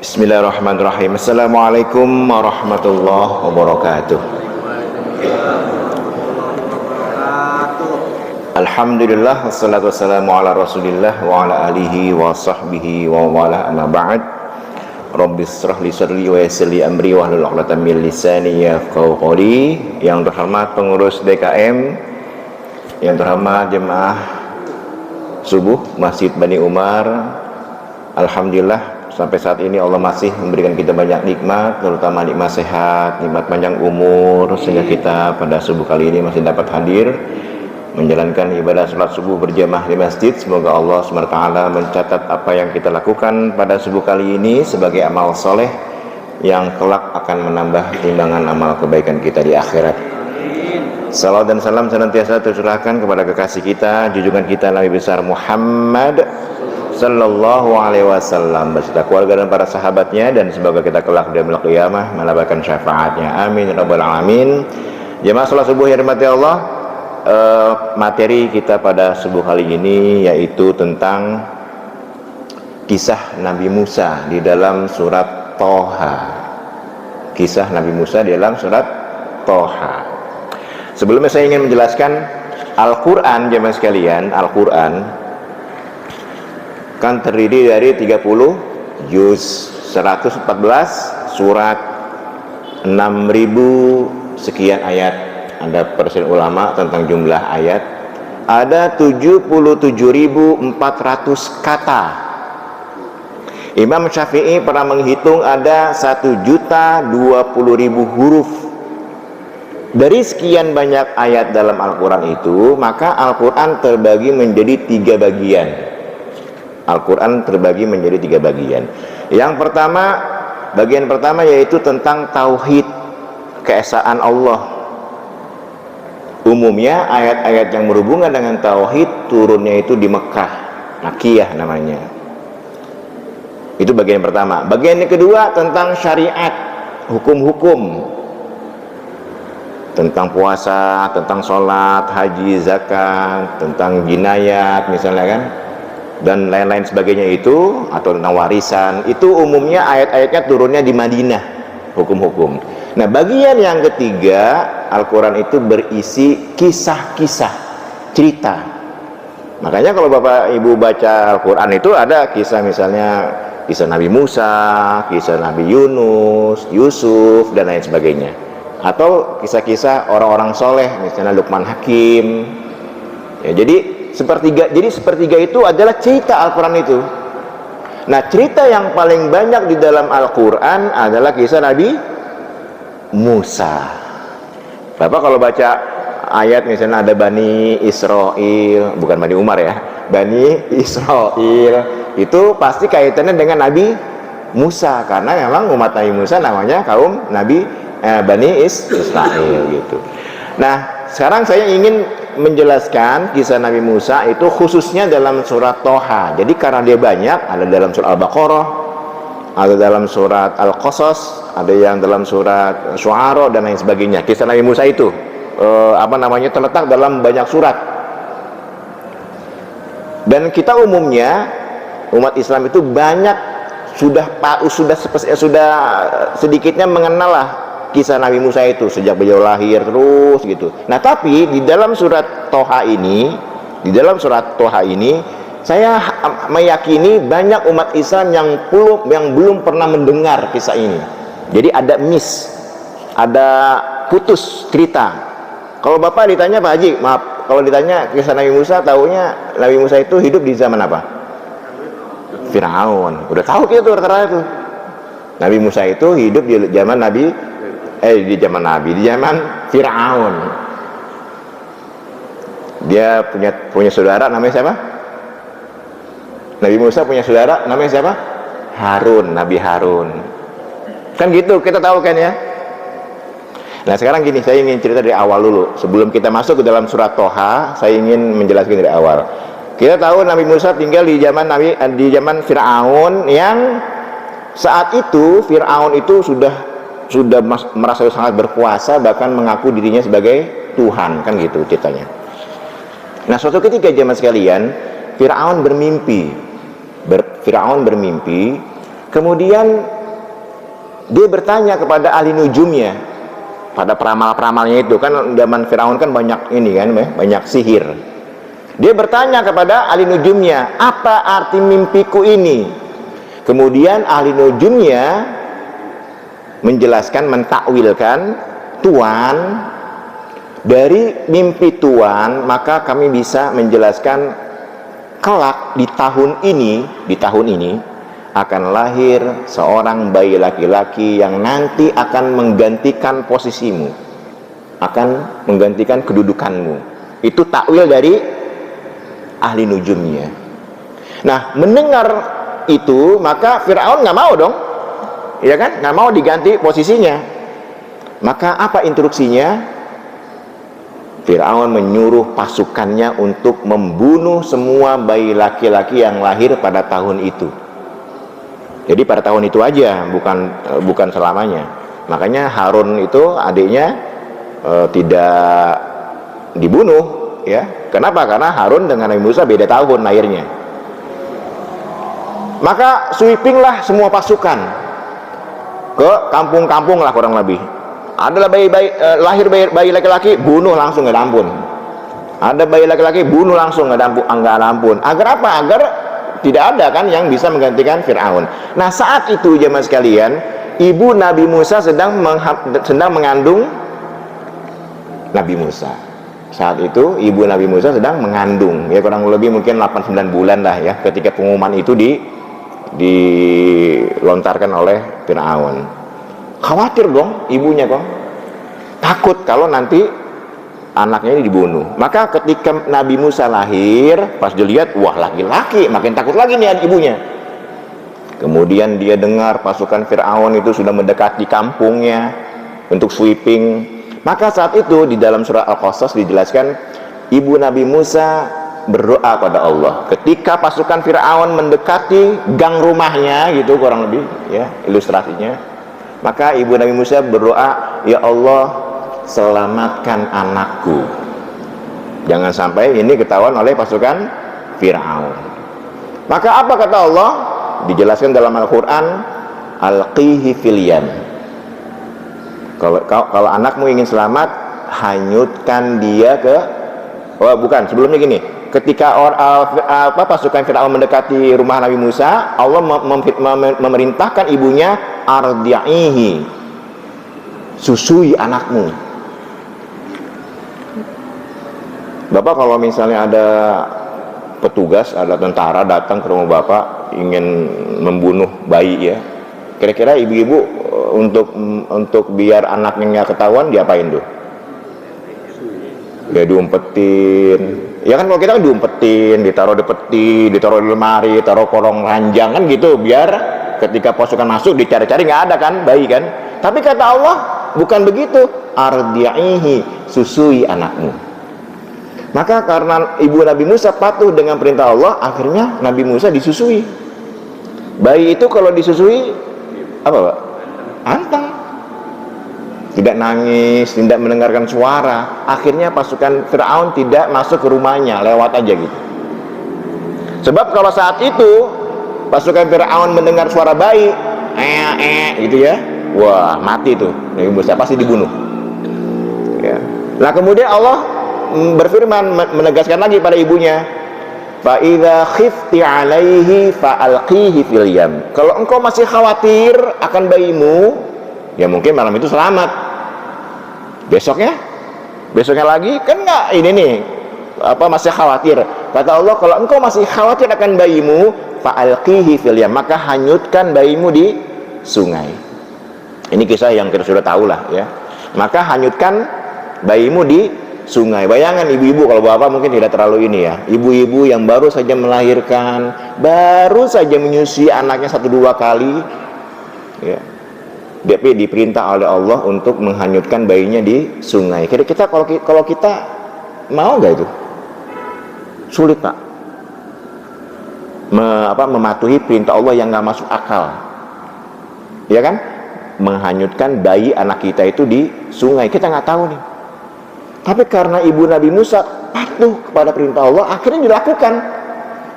Bismillahirrahmanirrahim. Assalamualaikum warahmatullahi wabarakatuh. Alhamdulillah, wassalatu wassalamu ala rasulillah wa ala alihi wa sahbihi wa wala amma ba'd. Rabbis shrah li sadri wa yassir li amri wahlul 'uqdatam min lisani yafqahu qawli. Yang terhormat pengurus DKM, yang terhormat jemaah subuh Masjid Bani Umar, alhamdulillah sampai saat ini Allah masih memberikan kita banyak nikmat, terutama nikmat sehat, nikmat panjang umur, sehingga kita pada subuh kali ini masih dapat hadir menjalankan ibadah salat subuh berjamaah di masjid. Semoga Allah SWT mencatat apa yang kita lakukan pada subuh kali ini sebagai amal soleh yang kelak akan menambah timbangan amal kebaikan kita di akhirat. Salawat dan salam senantiasa tercurahkan kepada kekasih kita, junjungan kita Nabi besar Muhammad sallallahu alaihi wasallam beserta keluarga dan para sahabatnya, dan semoga kita kelak di yaumil qiyamah mendapatkan syafaatnya. Amin ya rabbal alamin. Jemaah salat subuh yang dirahmati Allah, materi kita pada subuh kali ini yaitu tentang kisah Nabi Musa di dalam surat Toha. Kisah Nabi Musa di dalam surat Toha. Sebelumnya saya ingin menjelaskan Al-Quran, jemaah sekalian. Al-Quran kan terdiri dari 30 juz, 114 surat, 6.000 sekian ayat. Ada persen ulama tentang jumlah ayat. Ada 77.400 kata. Imam Syafi'i pernah menghitung ada 1.020.000 huruf. Dari sekian banyak ayat dalam Al-Quran itu, maka Al-Quran terbagi menjadi 3 bagian. Al-Quran terbagi menjadi 3 bagian. Yang pertama, bagian pertama yaitu tentang tauhid, keesaan Allah. Umumnya ayat-ayat yang berhubungan dengan tauhid turunnya itu di Mekah, Makkiyah namanya. Itu bagian pertama. Bagian yang kedua tentang syariat, hukum-hukum, tentang puasa, tentang sholat, haji, zakat, tentang jinayat misalnya kan, dan lain-lain sebagainya itu, atau tentang warisan. Itu umumnya ayat-ayatnya turunnya di Madinah, hukum-hukum. Nah, bagian yang ketiga, Al-Quran itu berisi kisah-kisah, cerita. Makanya kalau Bapak Ibu baca Al-Quran itu ada kisah, misalnya kisah Nabi Musa, kisah Nabi Yunus, Yusuf, dan lain sebagainya. Atau kisah-kisah orang-orang soleh, misalnya Luqman Hakim. Ya, jadi sepertiga itu adalah cerita Al-Quran itu. Nah, cerita yang paling banyak di dalam Al-Quran adalah kisah Nabi Musa. Bapak kalau baca ayat misalnya ada Bani Israel, bukan Bani Umar ya, Bani Israel, itu pasti kaitannya dengan Nabi Musa, karena memang umat Nabi Musa namanya kaum Bani Israel gitu. Nah, sekarang saya ingin menjelaskan kisah Nabi Musa itu khususnya dalam surat Toha. Jadi karena dia banyak, ada dalam surat Al-Baqarah, ada dalam surat Al-Qasas, ada yang dalam surat Syu'ara, dan lain sebagainya. Kisah Nabi Musa itu terletak dalam banyak surat. Dan kita umumnya umat Islam itu banyak sudah sedikitnya mengenal lah kisah Nabi Musa itu sejak beliau lahir terus gitu. Nah, tapi di dalam surat Toha ini, saya meyakini banyak umat Islam yang belum pernah mendengar kisah ini. Jadi ada putus cerita. Kalau Bapak ditanya, Pak Haji, maaf, kalau ditanya kisah Nabi Musa, taunya Nabi Musa itu hidup di zaman apa? Firaun. Udah tahu kita tuh rata-rata tuh. Nabi Musa itu hidup di zaman di zaman Firaun. Dia punya saudara namanya siapa? Nabi Musa punya saudara namanya siapa? Harun, Nabi Harun. Kan gitu, kita tahu kan ya. Nah, sekarang gini, saya ingin cerita dari awal dulu. Sebelum kita masuk ke dalam surat Toha, saya ingin menjelaskan dari awal. Kita tahu Nabi Musa tinggal di zaman Firaun, yang saat itu Firaun itu sudah merasa sangat berkuasa, bahkan mengaku dirinya sebagai Tuhan, kan gitu ceritanya. Nah, suatu ketika jemaah sekalian, Firaun bermimpi, kemudian dia bertanya kepada ahli nujumnya, pada peramal-peramalnya itu, kan zaman Firaun kan banyak ini kan, banyak sihir. Dia bertanya kepada ahli nujumnya, apa arti mimpiku ini? Kemudian ahli nujumnya menjelaskan, mentakwilkan, Tuan, dari mimpi Tuan maka kami bisa menjelaskan kelak di tahun ini akan lahir seorang bayi laki-laki yang nanti akan menggantikan posisimu, akan menggantikan kedudukanmu. Itu takwil dari ahli nujumnya. Nah, mendengar itu maka Firaun nggak mau dong, ya kan, nggak mau diganti posisinya. Maka apa instruksinya? Firaun menyuruh pasukannya untuk membunuh semua bayi laki-laki yang lahir pada tahun itu. Jadi pada tahun itu aja, bukan selamanya. Makanya Harun itu adiknya tidak dibunuh, ya. Kenapa? Karena Harun dengan Nabi Musa beda tahun lahirnya. Maka sweepinglah semua pasukan ke kampung-kampung lah kurang lebih. Adalah lahir bayi laki-laki, bunuh langsung, nggak ada ampun. Ada bayi laki-laki, bunuh langsung, nggak ada ampun. Agar apa? Agar tidak ada kan yang bisa menggantikan Firaun. Nah, saat itu jemaah sekalian, ibu Nabi Musa sedang mengandung Nabi Musa. Saat itu ibu Nabi Musa sedang mengandung, ya kurang lebih mungkin 8-9 bulan lah ya, ketika pengumuman itu dilontarkan oleh Firaun. Khawatir dong ibunya kok, takut kalau nanti anaknya ini dibunuh. Maka ketika Nabi Musa lahir, pas dilihat, wah laki-laki, makin takut lagi nih ibunya. Kemudian dia dengar pasukan Firaun itu sudah mendekati kampungnya untuk sweeping. Maka saat itu di dalam surah Al-Qasas dijelaskan, ibu Nabi Musa berdoa pada Allah ketika pasukan Firaun mendekati gang rumahnya, gitu kurang lebih ya ilustrasinya. Maka ibu Nabi Musa berdoa, ya Allah, selamatkan anakku, jangan sampai ini ketahuan oleh pasukan Firaun. Maka apa kata Allah? Dijelaskan dalam Al-Quran, alqihi fil yam. Kalau anakmu ingin selamat, hanyutkan dia ke, oh bukan, sebelumnya gini, ketika pasukan Firaun mendekati rumah Nabi Musa, Allah memerintahkan ibunya, ardi'ihi, susui anakmu. Bapak kalau misalnya ada petugas, ada tentara datang ke rumah Bapak ingin membunuh bayi ya, kira-kira ibu-ibu untuk biar anaknya nggak ketahuan diapain tuh? Ya diumpetin. Ya kan kalau kita kan diumpetin, ditaruh di peti, ditaruh di lemari, taruh kolong ranjang kan gitu, biar ketika pasukan masuk dicari-cari nggak ada kan bayi kan. Tapi kata Allah bukan begitu, ardi'ihi, susui anakmu. Maka karena ibu Nabi Musa patuh dengan perintah Allah, akhirnya Nabi Musa disusui. Bayi itu kalau disusui apa Pak? Anteng, tidak nangis, tidak mendengarkan suara. Akhirnya pasukan Firaun tidak masuk ke rumahnya, lewat aja gitu. Sebab kalau saat itu pasukan Firaun mendengar suara bayi gitu ya, wah mati tuh Nabi Musa, pasti dibunuh ya. Nah kemudian Allah berfirman, menegaskan lagi pada ibunya, fa idza khifti alaihi fa alqihi fil yam. Kalau engkau masih khawatir akan bayimu, ya mungkin malam itu selamat, besoknya lagi kan nggak ini nih masih khawatir. Kata Allah, kalau engkau masih khawatir akan bayimu, fa alqihi fil yam, maka hanyutkan bayimu di sungai. Ini kisah yang kita sudah tahu lah ya. Maka hanyutkan bayimu di sungai. Bayangkan ibu-ibu, kalau bapak mungkin tidak terlalu ini ya, ibu-ibu yang baru saja melahirkan, baru saja menyusui anaknya 1-2 kali ya, dia diperintah oleh Allah untuk menghanyutkan bayinya di sungai. Kira-kira kalau kita mau nggak itu? Sulit Pak mematuhi perintah Allah yang nggak masuk akal, ya kan? Menghanyutkan bayi anak kita itu di sungai, kita nggak tahu nih. Tapi karena ibu Nabi Musa patuh kepada perintah Allah, akhirnya dilakukan.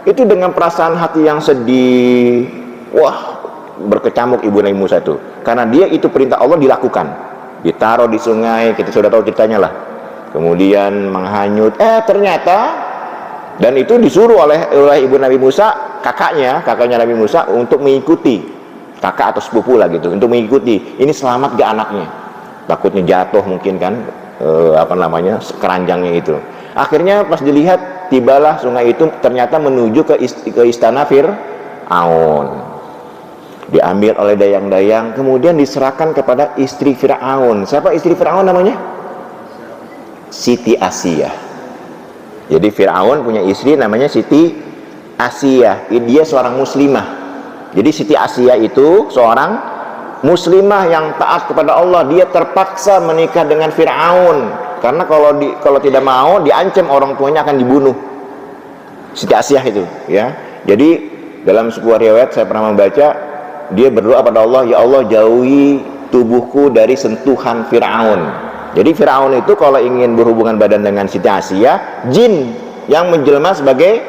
Itu dengan perasaan hati yang sedih. Wah, berkecamuk ibu Nabi Musa itu, karena dia itu perintah Allah dilakukan. Ditaruh di sungai, kita sudah tahu ceritanya lah. Kemudian menghanyut, ternyata, dan itu disuruh oleh ibu Nabi Musa, kakaknya Nabi Musa untuk mengikuti, kakak atau sepupu lah gitu, untuk mengikuti. Ini selamat gak anaknya? Takutnya jatuh mungkin kan, keranjangnya itu. Akhirnya pas dilihat, tibalah sungai itu ternyata menuju ke istana Fir'aun. Diambil oleh dayang-dayang, kemudian diserahkan kepada istri Fir'aun. Siapa istri Fir'aun namanya? Siti Asia. Jadi Fir'aun punya istri namanya Siti Asia. Dia seorang muslimah. Jadi Siti Asia itu seorang muslimah yang taat kepada Allah. Dia terpaksa menikah dengan Fir'aun, karena kalau tidak mau diancam orang tuanya akan dibunuh. Siti Asia itu, ya. Jadi dalam sebuah riwayat saya pernah membaca, dia berdoa pada Allah, ya Allah jauhi tubuhku dari sentuhan Fir'aun. Jadi Fir'aun itu kalau ingin berhubungan badan dengan Siti Asia, jin yang menjelma sebagai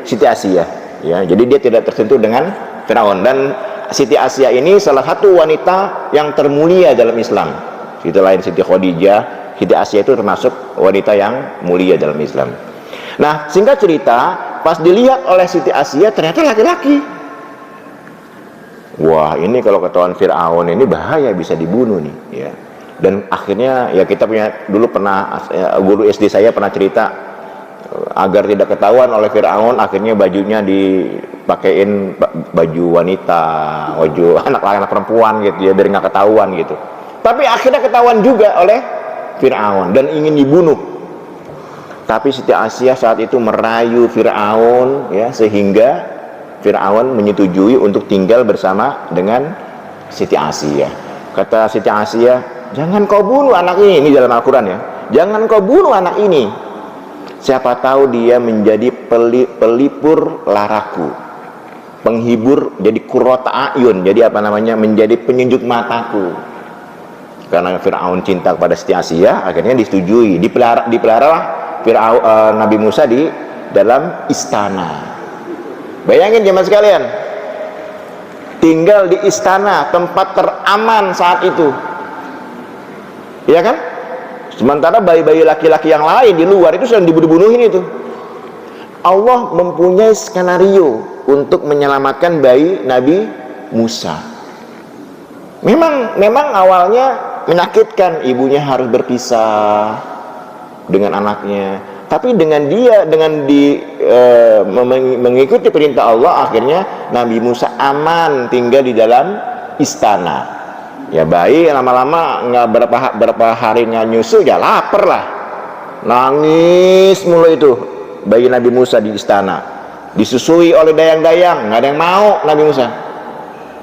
Siti Asia, ya. Jadi dia tidak tersentuh dengan Fir'aun. Dan Siti Asia ini salah satu wanita yang termulia dalam Islam. Itu lain Siti Khadijah, Siti Asia itu termasuk wanita yang mulia dalam Islam. Nah, singkat cerita, pas dilihat oleh Siti Asia ternyata laki-laki. Wah, ini kalau ketahuan Fir'aun ini bahaya, bisa dibunuh nih, ya. Dan akhirnya ya kita dulu pernah, guru SD saya pernah cerita, agar tidak ketahuan oleh Fir'aun, akhirnya bajunya dipakein baju wanita, baju anak perempuan gitu ya, biar nggak ketahuan gitu. Tapi akhirnya ketahuan juga oleh Fir'aun dan ingin dibunuh. Tapi Siti Asia saat itu merayu Fir'aun, ya, sehingga Fir'aun menyetujui untuk tinggal bersama dengan Siti Asia. Kata Siti Asia, jangan kau bunuh anak ini dalam Al-Quran, ya. Jangan kau bunuh anak ini. Siapa tahu dia menjadi pelipur laraku, penghibur, jadi qurrata ayun, jadi menjadi penyejuk mataku. Karena Fir'aun cinta kepada Siti Asia, akhirnya disetujui, dipelihara Nabi Musa di dalam istana. Bayangin jemaah sekalian, tinggal di istana, tempat teraman saat itu, ya kan? Sementara bayi-bayi laki-laki yang lain di luar itu sedang dibunuh-bunuhin itu. Allah mempunyai skenario untuk menyelamatkan bayi Nabi Musa. Memang awalnya menyakitkan, ibunya harus berpisah dengan anaknya. Tapi mengikuti perintah Allah, akhirnya Nabi Musa aman tinggal di dalam istana. Ya bayi lama-lama nggak berapa hari nggak nyusu, ya lapar lah, nangis mulu itu bayi Nabi Musa di istana. Disusui oleh dayang-dayang, nggak ada yang mau Nabi Musa.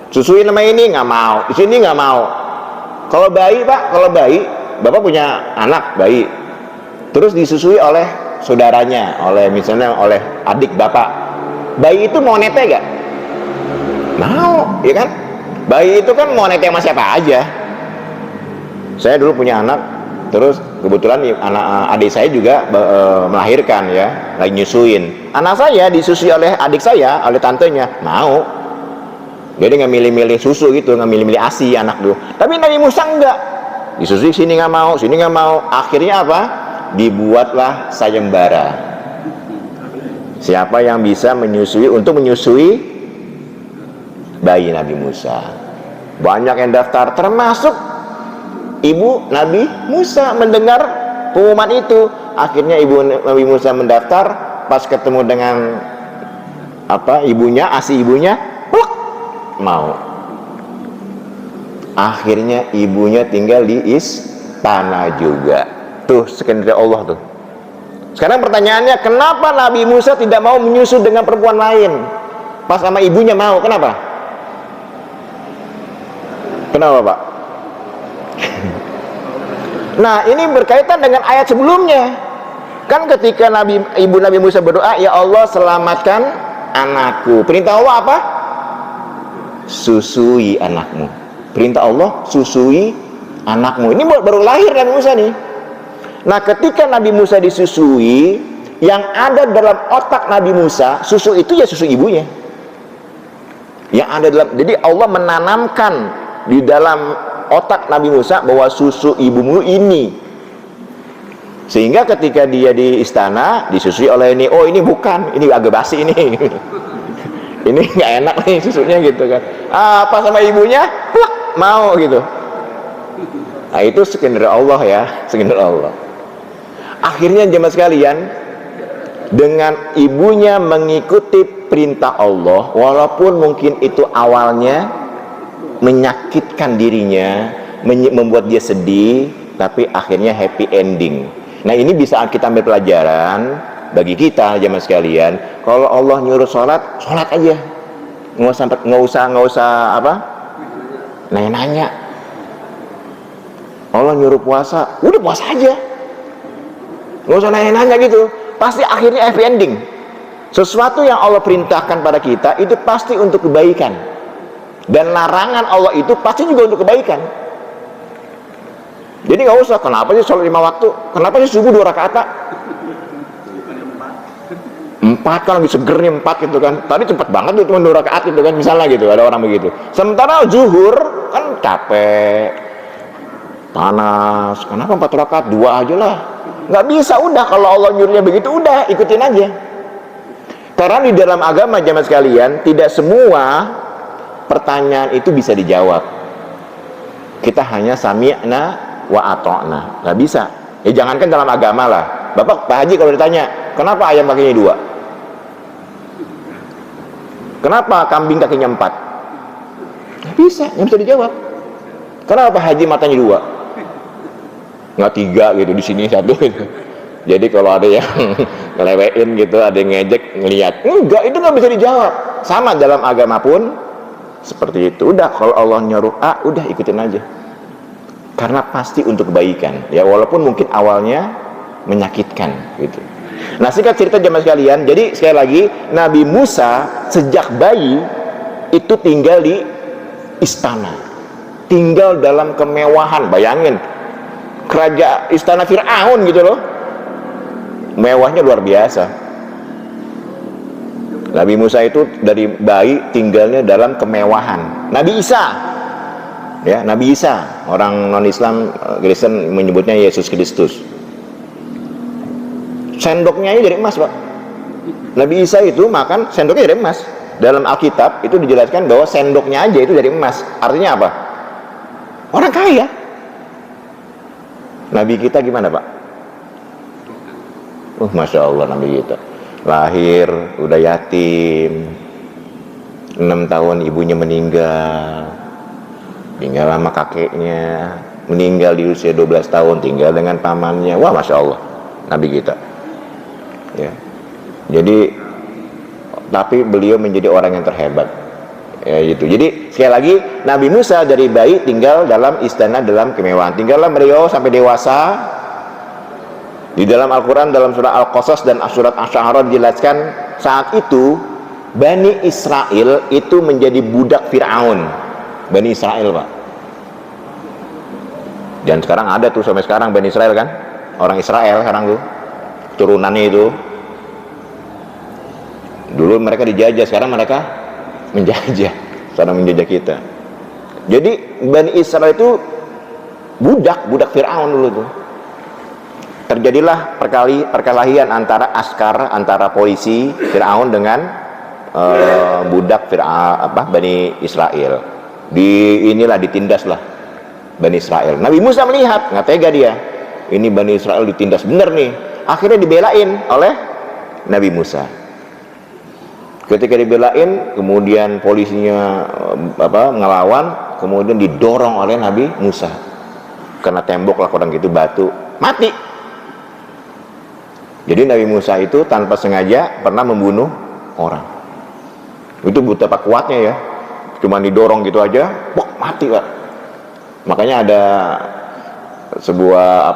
Susui nama ini nggak mau, di sini nggak mau. Kalau bayi bapak punya anak bayi, terus disusui oleh saudaranya, misalnya oleh adik bapak, bayi itu mau nete gak? Mau, ya kan? Bayi itu kan mau nete sama siapa aja. Saya dulu punya anak, terus kebetulan adik saya juga melahirkan, ya, lagi nyusuin. Anak saya disusui oleh adik saya, oleh tantenya, mau. Jadi nggak milih-milih susu gitu, nggak milih-milih ASI anak dulu. Tapi Nabi Musa enggak, disusui sini nggak mau, sini nggak mau. Akhirnya apa? Dibuatlah sayembara. Siapa yang bisa menyusui bayi Nabi Musa? Banyak yang daftar, termasuk ibu Nabi Musa. Mendengar pengumuman itu, akhirnya ibu Nabi Musa mendaftar. Pas ketemu dengan ibunya, ASI ibunya, plak, mau. Akhirnya ibunya tinggal di istana juga. Tuh skenario Allah tuh. Sekarang pertanyaannya, kenapa Nabi Musa tidak mau menyusu dengan perempuan lain pas sama ibunya mau? Kenapa? Kenapa, Pak? Nah, ini berkaitan dengan ayat sebelumnya. Kan ketika ibu Nabi Musa berdoa, ya Allah selamatkan anakku. Perintah Allah apa? Susui anakmu. Perintah Allah, susui anakmu. Ini baru lahir Nabi Musa nih. Nah, ketika Nabi Musa disusui, yang ada dalam otak Nabi Musa, susu itu ya susu ibunya. Yang ada dalam, jadi Allah menanamkan di dalam otak Nabi Musa bahwa susu ibumu ini. Sehingga ketika dia di istana disusui oleh ini, oh ini bukan, ini agak basi ini. Ini nggak enak nih susunya gitu kan. Apa sama ibunya? Plak, mau gitu. Nah, itu skenario Allah ya, skenario Allah. Akhirnya jemaah sekalian, dengan ibunya mengikuti perintah Allah, walaupun mungkin itu awalnya menyakitkan dirinya, membuat dia sedih, tapi akhirnya happy ending. Nah, ini bisa kita ambil pelajaran bagi kita jemaah sekalian. Kalau Allah nyuruh sholat, sholat aja, nggak usah apa nanya. Allah nyuruh puasa, udah puasa aja, nggak usah nanya gitu. Pasti akhirnya happy ending. Sesuatu yang Allah perintahkan pada kita itu pasti untuk kebaikan, dan larangan Allah itu pasti juga untuk kebaikan. Jadi nggak usah, kenapa sih sholat 5 waktu, kenapa sih subuh 2 rakaat, 4 kan lebih seger nih 4 gitu kan, tadi cepet banget tuh cuma 2 rakaat gitu kan, misalnya gitu, ada orang begitu. Sementara zuhur kan capek, panas, kenapa 4 rakaat, 2 aja lah. Nggak bisa, udah kalau Allah nyuruhnya begitu, udah ikutin aja. Karena di dalam agama jamaah sekalian, tidak semua pertanyaan itu bisa dijawab. Kita hanya sami'na wa ata'na, nggak bisa. Ya jangankan dalam agama lah. Bapak, Pak Haji kalau ditanya, kenapa ayam kakinya 2? Kenapa kambing kakinya 4? Nggak bisa, nggak bisa dijawab. Kenapa Pak Haji matanya 2? Nggak 3 gitu, di sini 1 gitu. Jadi kalau ada yang ngelewein gitu, ada yang ngejek, ngelihat, enggak, itu nggak bisa dijawab. Sama dalam agama pun seperti itu. Udah, kalau Allah nyuruh A, udah ikutin aja, karena pasti untuk kebaikan ya, walaupun mungkin awalnya menyakitkan gitu. Nah, singkat cerita jemaah sekalian, jadi sekali lagi, Nabi Musa sejak bayi itu tinggal di istana, tinggal dalam kemewahan. Bayangin, kerajaan istana Fir'aun gitu loh, mewahnya luar biasa. Nabi Musa itu dari bayi tinggalnya dalam kemewahan. Nabi Isa, ya, Nabi Isa, orang non-Islam Kristen menyebutnya Yesus Kristus, sendoknya aja dari emas, Pak. Nabi Isa itu makan sendoknya dari emas. Dalam Alkitab itu dijelaskan bahwa sendoknya aja itu dari emas. Artinya apa? Orang kaya. Nabi kita gimana, Pak? Masya Allah, Nabi kita lahir udah yatim, 6 tahun ibunya meninggal, tinggal sama kakeknya, meninggal di usia 12 tahun, tinggal dengan pamannya. Wah, Masya Allah, Nabi kita ya. Jadi, tapi beliau menjadi orang yang terhebat ya, gitu. Jadi sekali lagi, Nabi Musa dari bayi tinggal dalam istana, dalam kemewahan. Tinggallah beliau sampai dewasa. Di dalam Al-Quran, dalam surah Al-Qasas dan surat Asy-Syu'ara dijelaskan, saat itu Bani Israel itu menjadi budak Fir'aun. Bani Israel, Pak. Dan sekarang ada tuh sampai sekarang Bani Israel kan, orang Israel sekarang tuh turunannya itu. Dulu mereka dijajah, sekarang mereka menjajah, sekarang menjajah kita. Jadi Bani Israel itu budak Fir'aun dulu tuh. Terjadilah perkelahian antara askar, antara polisi Fir'aun dengan budak Fir'aun, Bani Israel. Inilah ditindaslah Bani Israel. Nabi Musa melihat, nggak tega dia, ini Bani Israel ditindas bener nih. Akhirnya dibelain oleh Nabi Musa. Ketika dibelain, kemudian polisinya ngelawan, kemudian didorong oleh Nabi Musa, kena tembok lah kurang gitu, batu, mati. Jadi Nabi Musa itu tanpa sengaja pernah membunuh orang. Itu betapa kuatnya ya, cuma didorong gitu aja, mati, Pak. Makanya ada sebuah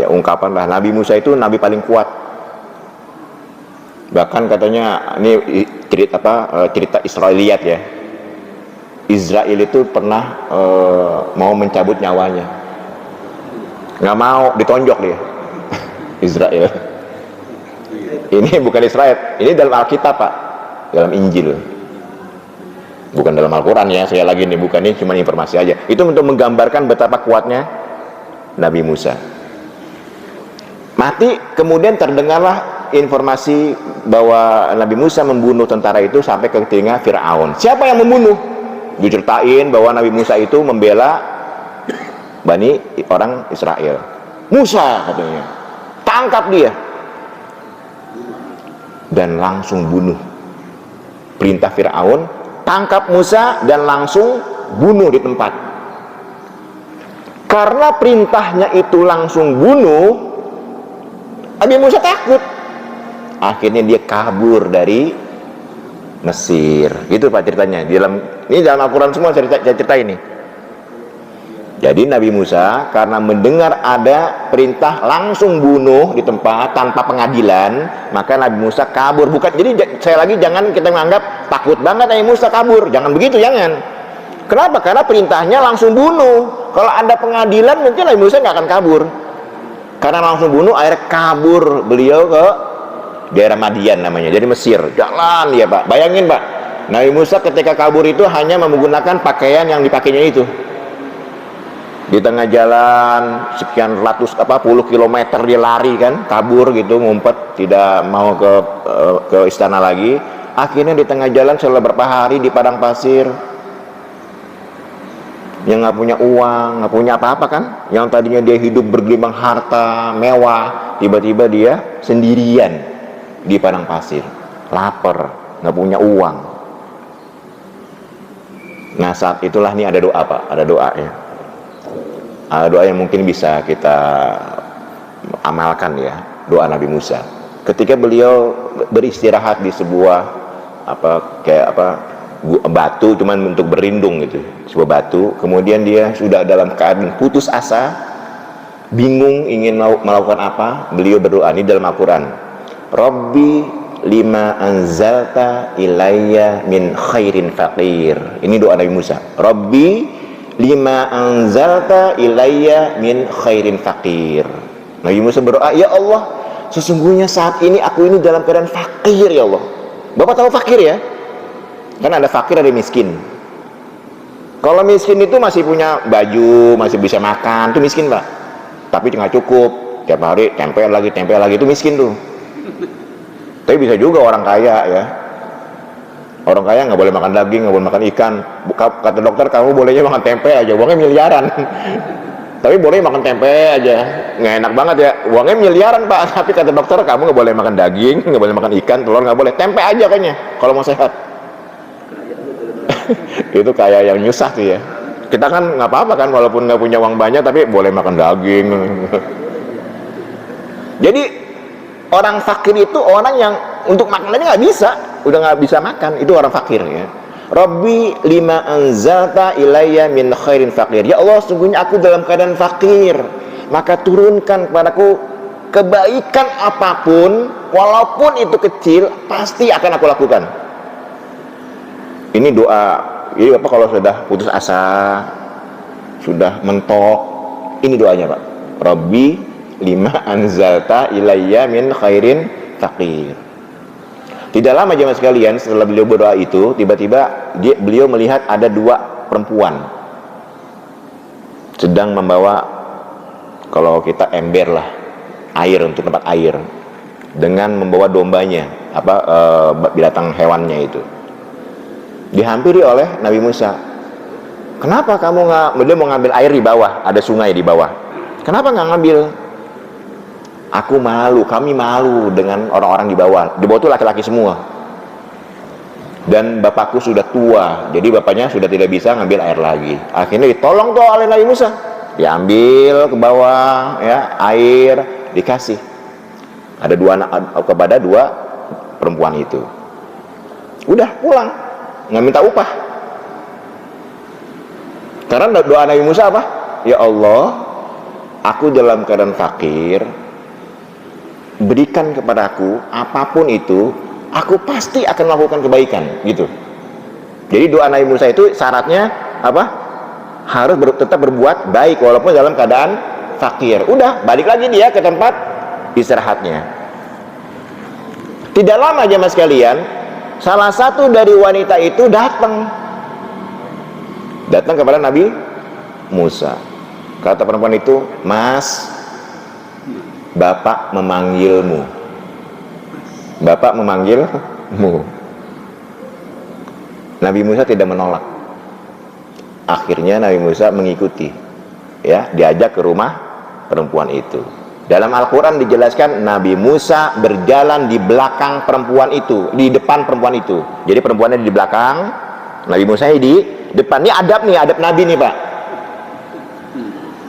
ungkapan lah, Nabi Musa itu nabi paling kuat. Bahkan katanya ini cerita Israiliyat ya. Israel itu pernah mau mencabut nyawanya, nggak mau, ditonjok dia. Israel. Ini bukan Israel, ini dalam Alkitab Pak, dalam Injil, bukan dalam Al-Quran ya. Saya lagi nih, bukan, ini cuma informasi aja. Itu untuk menggambarkan betapa kuatnya Nabi Musa. Mati, kemudian terdengarlah informasi bahwa Nabi Musa membunuh tentara itu sampai ke telinga Fir'aun. Siapa yang membunuh? Diceritain bahwa Nabi Musa itu membela orang Israel. Musa katanya, tangkap dia, dan langsung bunuh. Perintah Fir'aun, tangkap Musa dan langsung bunuh di tempat. Karena perintahnya itu langsung bunuh, Nabi Musa takut. Akhirnya dia kabur dari Mesir. Gitu Pak ceritanya. Ini dalam Al-Quran semua cerita ini. Jadi Nabi Musa karena mendengar ada perintah langsung bunuh di tempat tanpa pengadilan, maka Nabi Musa kabur. Bukan, jadi saya lagi jangan kita menganggap takut banget Nabi Musa kabur. Jangan begitu, jangan. Kenapa? Karena perintahnya langsung bunuh. Kalau ada pengadilan mungkin Nabi Musa nggak akan kabur. Karena langsung bunuh, akhirnya kabur beliau ke daerah Madian namanya, jadi Mesir. Jalan ya Pak. Bayangin Pak, Nabi Musa ketika kabur itu hanya menggunakan pakaian yang dipakainya itu. Di tengah jalan sekian puluh kilometer dia lari kan, kabur gitu, ngumpet, tidak mau ke istana lagi. Akhirnya di tengah jalan setelah beberapa hari di padang pasir, yang nggak punya uang, nggak punya apa-apa kan, yang tadinya dia hidup bergelimang harta mewah, tiba-tiba dia sendirian di padang pasir, lapar, nggak punya uang. Nah saat itulah nih ada doa Pak, ada doa ya. Ada doa yang mungkin bisa kita amalkan ya, doa Nabi Musa. Ketika beliau beristirahat di sebuah batu, cuman untuk berlindung gitu, sebuah batu. Kemudian dia sudah dalam keadaan putus asa, bingung ingin melakukan apa. Beliau berdoa ini dalam Al-Quran. Rabbi lima anzalta ilayya min khairin faqir. Ini doa Nabi Musa. Rabbi lima anzalta ilayya min khairin faqir. Nabi Musa berdoa, ya Allah, sesungguhnya saat ini aku ini dalam keadaan fakir ya Allah. Bapak tahu fakir ya? Kan ada fakir, ada miskin. Kalau miskin itu masih punya baju, masih bisa makan, itu miskin Pak. Tapi nggak cukup, tiap hari tempel lagi, itu miskin tuh. Tapi bisa juga orang kaya ya. Orang kaya nggak boleh makan daging, nggak boleh makan ikan. Kata dokter, kamu bolehnya makan tempe aja, uangnya miliaran. Tapi boleh makan tempe aja, nggak enak banget ya, uangnya miliaran Pak. Tapi kata dokter, kamu nggak boleh makan daging, nggak boleh makan ikan, telur nggak boleh, tempe aja kayaknya kalau mau sehat. Itu kayak yang nyusah tuh ya. Kita kan nggak apa-apa kan, walaupun nggak punya uang banyak, tapi boleh makan daging. Jadi orang fakir itu orang yang untuk makanannya nggak bisa, udah nggak bisa makan, itu orang fakir ya. Rabbi lima anzalta ilayya min khairin fakir. Ya Allah, sungguhnya aku dalam keadaan fakir, maka turunkan kepadaku kebaikan apapun, walaupun itu kecil, pasti akan aku lakukan. Ini doa. Jadi Bapak kalau sudah putus asa, sudah mentok, ini doanya Pak. Rabbi lima anzalta ilayya min khairin fakir. Tidak lama jemaah sekalian, setelah beliau berdoa itu, tiba-tiba beliau melihat ada dua perempuan sedang membawa, kalau kita ember lah, air, untuk tempat air, dengan membawa dombanya, binatang hewannya itu. Dihampiri oleh Nabi Musa. Kenapa kamu dia mau ngambil air di bawah, ada sungai di bawah. Kenapa nggak ngambil? Aku malu, kami malu dengan orang-orang di bawah. Di bawah itu laki-laki semua. Dan bapakku sudah tua, jadi bapaknya sudah tidak bisa ngambil air lagi. Akhirnya ditolong tuh oleh Nabi Musa. Diambil ke bawah, ya, air dikasih. Ada kepada dua perempuan itu. Udah pulang, nggak minta upah. Karena doa Nabi Musa apa? Ya Allah, aku dalam keadaan fakir, berikan kepadaku apapun itu, aku pasti akan melakukan kebaikan, gitu. Jadi doa Nabi Musa itu syaratnya apa? Harus tetap berbuat baik walaupun dalam keadaan fakir. Udah, balik lagi dia ke tempat istirahatnya. Tidak lama jemaah sekalian, salah satu dari wanita itu datang kepada Nabi Musa. Kata perempuan itu, "Mas, Bapak memanggilmu." Bapak memanggilmu. Nabi Musa tidak menolak. Akhirnya Nabi Musa mengikuti, ya, diajak ke rumah perempuan itu. Dalam Al-Quran dijelaskan Nabi Musa berjalan di belakang perempuan itu, di depan perempuan itu. Jadi perempuannya di belakang, Nabi Musa di depan. Ini adab Nabi nih, Pak.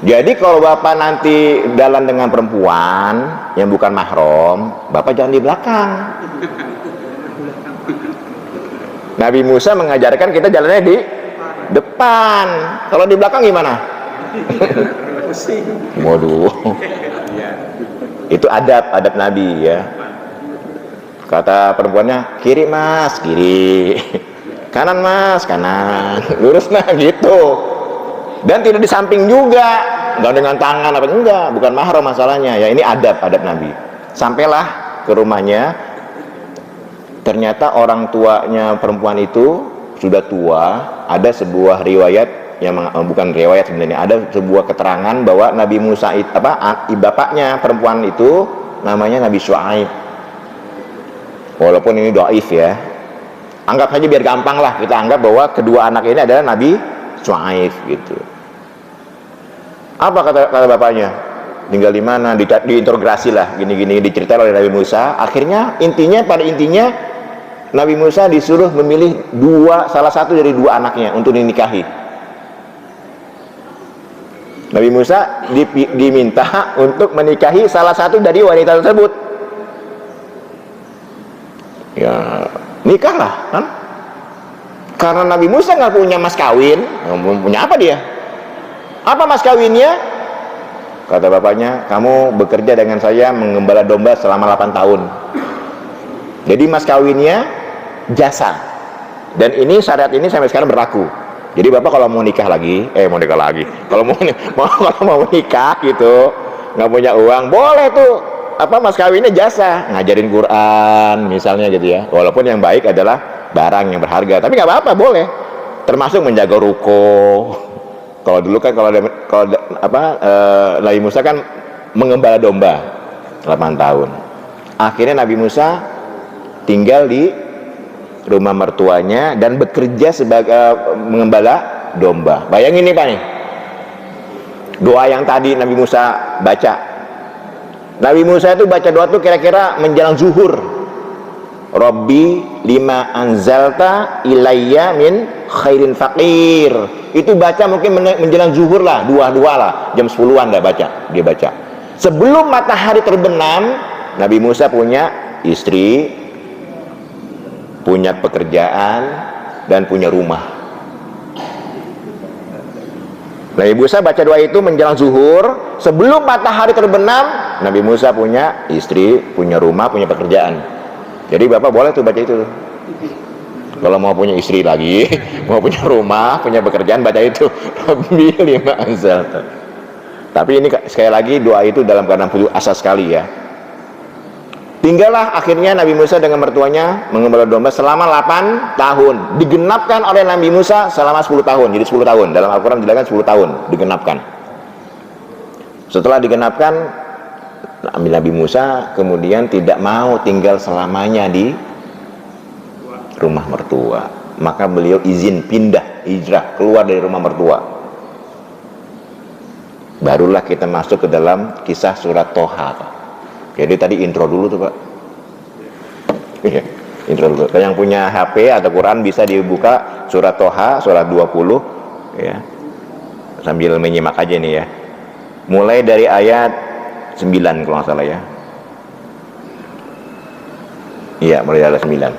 Jadi kalau Bapak nanti jalan dengan perempuan yang bukan mahram, Bapak jangan di belakang. Nabi Musa mengajarkan kita jalannya di depan. Kalau di belakang gimana? Waduh. Itu adab Nabi, ya. Kata perempuannya, "Kiri Mas, kiri. Kanan Mas, kanan. Lurus nah," gitu. Dan tidak di samping juga, nggak dengan tangan apa enggak, bukan mahram masalahnya. Ya, ini adab Nabi. Sampailah ke rumahnya. Ternyata orang tuanya perempuan itu sudah tua. Ada sebuah riwayat yang bukan riwayat sebenarnya, ada sebuah keterangan bahwa Nabi Musa itu bapaknya perempuan itu namanya Nabi Syuaib. Walaupun ini dhaif, ya. Anggap saja biar gampang lah, kita anggap bahwa kedua anak ini adalah Nabi Syuaib, gitu. Apa kata bapaknya? Tinggal di mana? Diinterogasi lah, gini-gini diceritakan oleh Nabi Musa. Akhirnya pada intinya Nabi Musa disuruh memilih salah satu dari dua anaknya untuk dinikahi. Nabi Musa diminta untuk menikahi salah satu dari wanita tersebut. Ya, nikahlah, kan? Karena Nabi Musa nggak punya mas kawin, punya apa dia? Apa mas kawinnya? Kata bapaknya, "Kamu bekerja dengan saya mengembala domba selama 8 tahun. Jadi mas kawinnya jasa. Dan ini syariat ini sampai sekarang berlaku. Jadi bapak kalau mau nikah lagi, kalau mau nikah gitu, nggak punya uang, boleh tuh mas kawinnya jasa, ngajarin Quran misalnya gitu, ya. Walaupun yang baik adalah barang yang berharga, tapi nggak apa-apa, boleh. Termasuk menjaga ruko. Kalau dulu kan Nabi Musa kan mengembala domba 8 tahun. Akhirnya Nabi Musa tinggal di rumah mertuanya dan bekerja sebagai mengembala domba. Bayangin nih Pak nih, doa yang tadi Nabi Musa baca. Nabi Musa itu baca doa tuh kira-kira menjelang zuhur. Rabbi lima anzalta ilayya min khairin faqir. Itu baca mungkin menjelang zuhur lah, dua lah, jam 10-an dia baca. Sebelum matahari terbenam, Nabi Musa punya istri, punya pekerjaan, dan punya rumah. Nabi Musa baca doa itu menjelang zuhur. Sebelum matahari terbenam, Nabi Musa punya istri, punya rumah, punya pekerjaan. Jadi bapak boleh tuh baca itu. Kalau mau punya istri lagi, mau punya rumah, punya pekerjaan, baca itu. Rabbi lima anzalta. Tapi ini sekali lagi doa itu dalam keadaan putus asa sekali, ya. Tinggallah akhirnya Nabi Musa dengan mertuanya mengembala domba selama 8 tahun. Digenapkan oleh Nabi Musa selama 10 tahun. Jadi 10 tahun. Dalam Al-Quran dijelaskan 10 tahun digenapkan. Setelah digenapkan, Nabi Musa kemudian tidak mau tinggal selamanya di rumah mertua. Maka beliau izin pindah, hijrah, keluar dari rumah mertua. Barulah kita masuk ke dalam kisah surat Toha. Jadi tadi intro dulu tuh Pak. Intro dulu. Yang punya HP atau Quran bisa dibuka surat Toha, surat 20, ya. Sambil menyimak aja nih, ya. Mulai dari ayat 9 kalau nggak salah, ya. Iya, mulai dari ayat 9.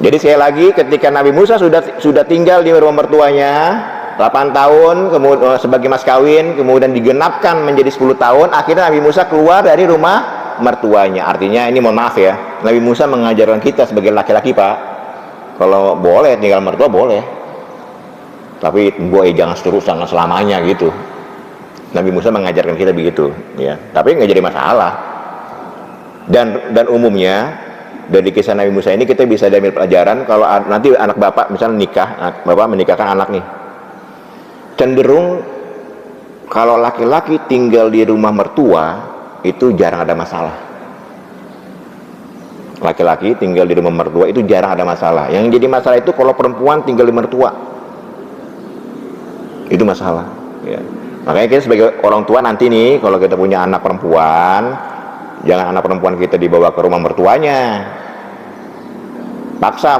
Jadi sekali lagi ketika Nabi Musa sudah tinggal di rumah mertuanya, 8 tahun kemudian sebagai mas kawin, kemudian digenapkan menjadi 10 tahun, akhirnya Nabi Musa keluar dari rumah mertuanya. Artinya ini mohon maaf ya, Nabi Musa mengajarkan kita sebagai laki-laki Pak, kalau boleh tinggal mertua boleh, tapi jangan jangan selamanya gitu. Nabi Musa mengajarkan kita begitu ya, tapi nggak jadi masalah. Dan umumnya dari kisah Nabi Musa ini kita bisa diambil pelajaran, kalau nanti anak bapak misalnya nikah, bapak menikahkan anak nih, cenderung kalau laki-laki tinggal di rumah mertua itu jarang ada masalah. Laki-laki tinggal di rumah mertua itu jarang ada masalah. Yang jadi masalah itu kalau perempuan tinggal di mertua, itu masalah ya. Makanya kita sebagai orang tua nanti nih, kalau kita punya anak perempuan, jangan anak perempuan kita dibawa ke rumah mertuanya, paksa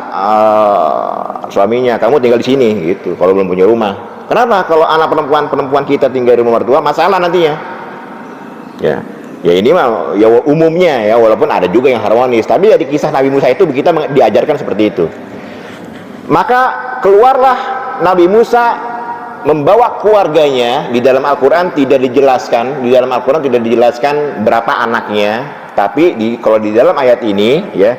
suaminya, kamu tinggal di sini gitu, kalau belum punya rumah. Kenapa? Kalau anak perempuan kita tinggal di rumah mertua, masalah nantinya ya ini mah ya umumnya ya, walaupun ada juga yang harmonis, tapi dari kisah Nabi Musa itu kita diajarkan seperti itu. Maka keluarlah Nabi Musa membawa keluarganya. Di dalam Al-Quran tidak dijelaskan, berapa anaknya, tapi kalau di dalam ayat ini ya,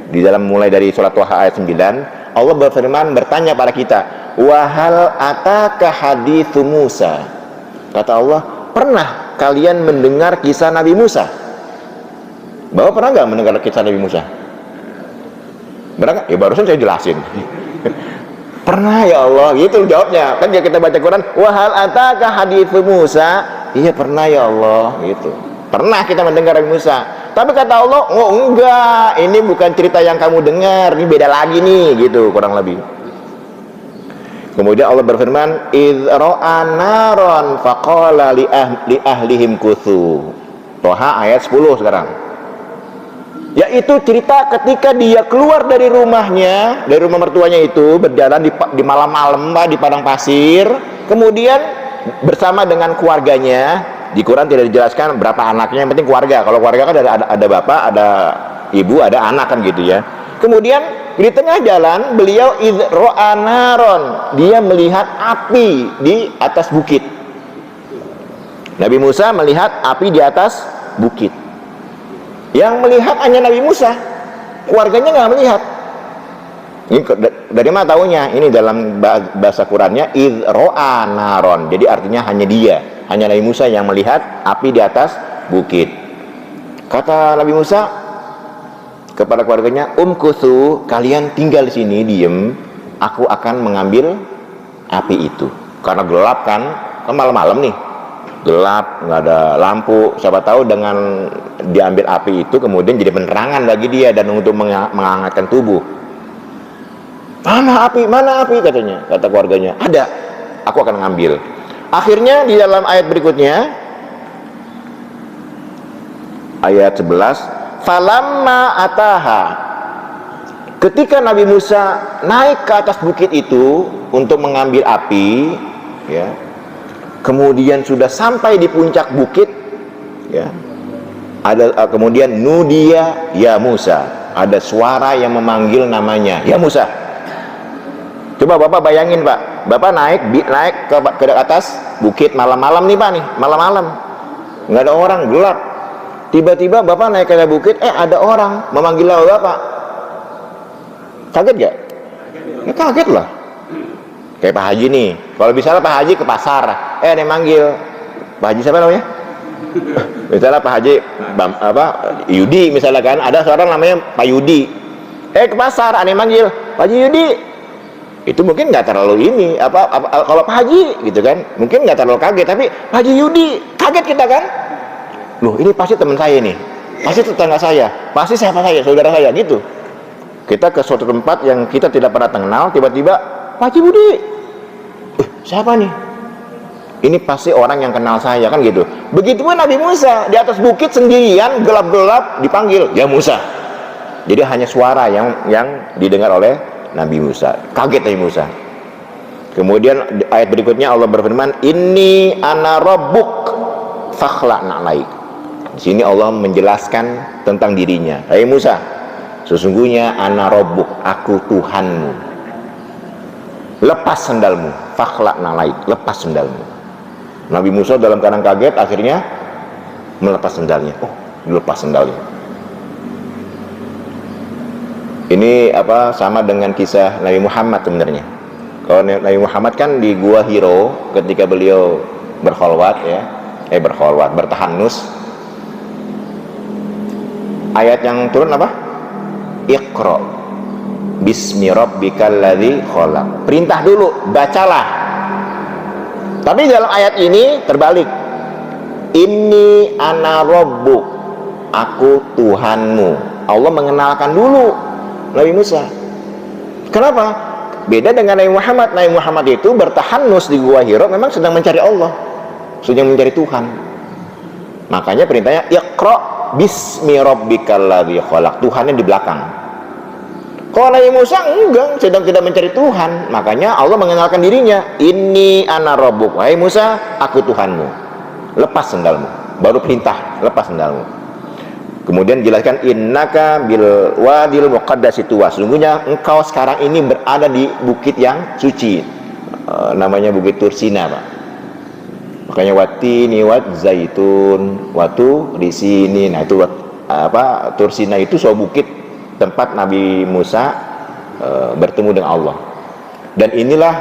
di dalam mulai dari surat Thaha ayat 9, Allah berfirman, bertanya pada kita, wahal ataka hadithu Musa, kata Allah, pernah kalian mendengar kisah Nabi Musa? Bapak pernah nggak mendengar kisah Nabi Musa? Pernah nggak? Ya barusan saya jelasin. Pernah ya Allah, gitu jawabnya. Kan kita baca Quran, wahal ataka hadithu Musa, iya pernah ya Allah, gitu. Pernah kita mendengar Nabi Musa. Tapi kata Allah, oh enggak, ini bukan cerita yang kamu dengar, ini beda lagi nih, gitu kurang lebih. Kemudian Allah berfirman, idh ra'a naron faqala li ahlihim kuthu. Thaha ayat 10 sekarang. Yaitu cerita ketika dia keluar dari rumahnya, dari rumah mertuanya itu, berjalan di malam-malam di padang pasir, kemudian bersama dengan keluarganya. Di Quran tidak dijelaskan berapa anaknya, yang penting keluarga. Kalau keluarga kan ada bapak, ada ibu, ada anak kan gitu ya. Kemudian di tengah jalan beliau idro'a naron, dia melihat api di atas bukit. Nabi Musa melihat api di atas bukit. Yang melihat hanya Nabi Musa, keluarganya nggak melihat. Ini dari mana taunya? Ini dalam bahasa Qurannya idro'a naron, jadi artinya hanya dia, hanya Nabi Musa yang melihat api di atas bukit. Kata Nabi Musa kepada keluarganya, umkuthu, kalian tinggal di sini diem, aku akan mengambil api itu. Karena gelap kan malam-malam nih, gelap, nggak ada lampu, siapa tahu dengan diambil api itu kemudian jadi penerangan bagi dia dan untuk menghangatkan tubuh. Mana api katanya, kata keluarganya, ada, aku akan ngambil. Akhirnya di dalam ayat berikutnya, ayat 11, falamma ataha, ketika Nabi Musa naik ke atas bukit itu untuk mengambil api ya, kemudian sudah sampai di puncak bukit ya, ada kemudian nudia ya Musa, ada suara yang memanggil namanya, ya Musa. Coba Bapak bayangin Pak, Bapak naik ke atas bukit malam-malam nih Pak, nih malam-malam nggak ada orang, gelap, tiba-tiba Bapak naik ke bukit, ada orang memanggil Bapak. Kaget gak? Ya kaget lah. Kayak Pak Haji nih, kalau misalnya Pak Haji ke pasar, ada yang manggil, Pak Haji siapa namanya? Misalnya Pak Haji Yudi misalnya kan, ada seorang namanya Pak Yudi, ke pasar, ada yang manggil Pak Haji Yudi. Itu mungkin nggak terlalu ini kalau Pak Haji gitu kan, mungkin nggak terlalu kaget, tapi Pak Haji Yudi kaget kita kan, loh ini pasti teman saya nih, pasti tetangga saya, pasti siapa saya, saudara saya gitu. Kita ke suatu tempat yang kita tidak pernah kenal, tiba-tiba Pak Haji Budi, siapa nih? Ini pasti orang yang kenal saya kan gitu. Begitupun Nabi Musa di atas bukit sendirian, gelap-gelap, dipanggil ya Musa. Jadi hanya suara yang didengar oleh Nabi Musa. Kaget Nabi Musa. Kemudian ayat berikutnya Allah berfirman, inni ana rabbuk fakhla'na 'alaik. Di sini Allah menjelaskan tentang dirinya. Hai Musa, sesungguhnya ana rabbuk, aku Tuhanmu. Lepas sandalmu. fakhlak nalaik, lepas sendalmu. Nabi Musa dalam keadaan kaget akhirnya melepas sendalnya. Oh, dilepas sendalnya. Ini sama dengan kisah Nabi Muhammad sebenarnya. Kalau Nabi Muhammad kan di Gua Hiro ketika beliau berkholwat bertahanus. Ayat yang turun apa? Iqra bismi rabbikal ladzi khalaq. Perintah dulu, bacalah. Tapi dalam ayat ini terbalik. Inni ana rabbuk, aku Tuhanmu. Allah mengenalkan dulu Nabi Musa. Kenapa? Beda dengan Nabi Muhammad. Nabi Muhammad itu bertahanus di Gua Hiro memang sedang mencari Allah, sedang mencari Tuhan. Makanya perintahnya Iqra bismi rabbikal ladzi khalaq. Tuhannya di belakang. Kalau Nabi Musa enggak, sedang tidak mencari Tuhan. Makanya Allah mengenalkan dirinya. Inni ana rabbuk. Wahai Musa, aku Tuhanmu. Lepas sendalmu. Baru perintah, lepas sendalmu. Kemudian jelaskan innaka bil wadil muqaddasi tuwa. Sesungguhnya engkau sekarang ini berada di bukit yang suci. Namanya Bukit Tursina, Pak. Makanya watini wat zaitun, watu di sini. Nah, itu Tursina itu sebuah bukit tempat Nabi Musa bertemu dengan Allah. Dan inilah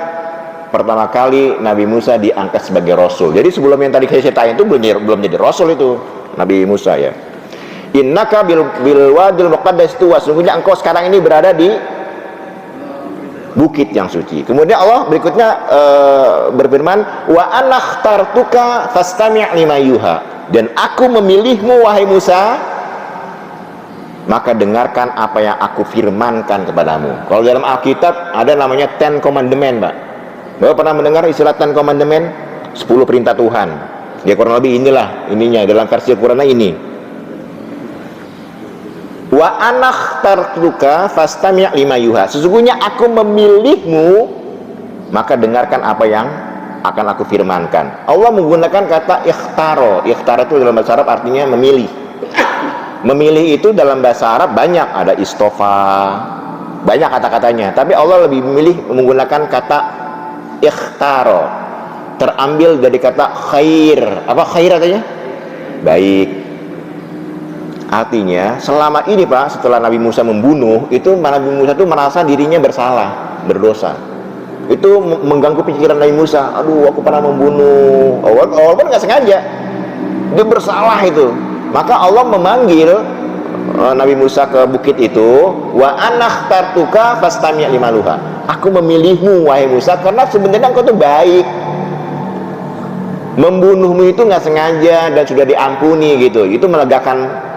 pertama kali Nabi Musa diangkat sebagai rasul. Jadi sebelum yang tadi saya tanya itu belum jadi rasul itu Nabi Musa ya. Innaka bil wadil muqaddas tuwa. Sesungguhnya engkau sekarang ini berada di bukit yang suci. Kemudian Allah berikutnya berfirman, wa ana ikhtartuka fastami' lima yuha. Dan aku memilihmu wahai Musa, maka dengarkan apa yang aku firmankan kepadamu. Kalau dalam Alkitab ada namanya Ten Commandment, Pak. Bapak pernah mendengar istilah Ten Commandment? 10 perintah Tuhan. Ya kurang lebih ininya dalam versi Al-Qur'an ini. Wa ana ikhtartuka fastami' lima yuha. Sesungguhnya aku memilihmu, maka dengarkan apa yang akan aku firmankan. Allah menggunakan kata ikhtaro. Ikhtaro itu dalam bahasa Arab artinya memilih. Memilih itu dalam bahasa Arab banyak, ada istofa, banyak kata-katanya. Tapi Allah lebih memilih menggunakan kata ikhtaro. Terambil dari kata khair. Apa khair artinya? Baik. Artinya selama ini, Pak, setelah Nabi Musa membunuh, itu Nabi Musa itu merasa dirinya bersalah, berdosa. Itu mengganggu pikiran Nabi Musa. Aduh, aku pernah membunuh. Walaupun nggak sengaja, dia bersalah itu. Maka Allah memanggil Nabi Musa ke bukit itu, wa ana ikhtartuka fastami' lima yuha. Aku memilihmu wahai Musa karena sebenarnya engkau itu baik. Membunuhmu itu nggak sengaja dan sudah diampuni gitu. Itu melegakan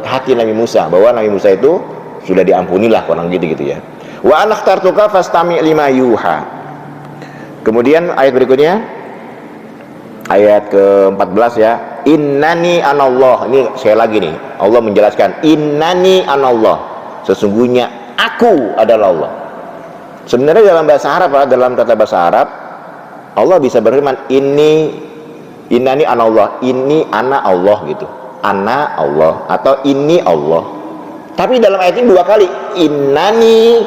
hati Nabi Musa, bahwa Nabi Musa itu sudah diampunilah, kurang gitu ya. Wa ana ikhtartuka fastami' lima yuha. Kemudian ayat berikutnya, ayat ke-14 ya. Innani anallah. Ini sekali lagi nih, Allah menjelaskan innani anallah. Sesungguhnya aku adalah Allah. Sebenarnya dalam bahasa Arab, dalam kata bahasa Arab, Allah bisa berfirman innani anallah, ini ana Allah gitu. Ana Allah atau ini Allah. Tapi dalam ayat ini 2 kali. Innani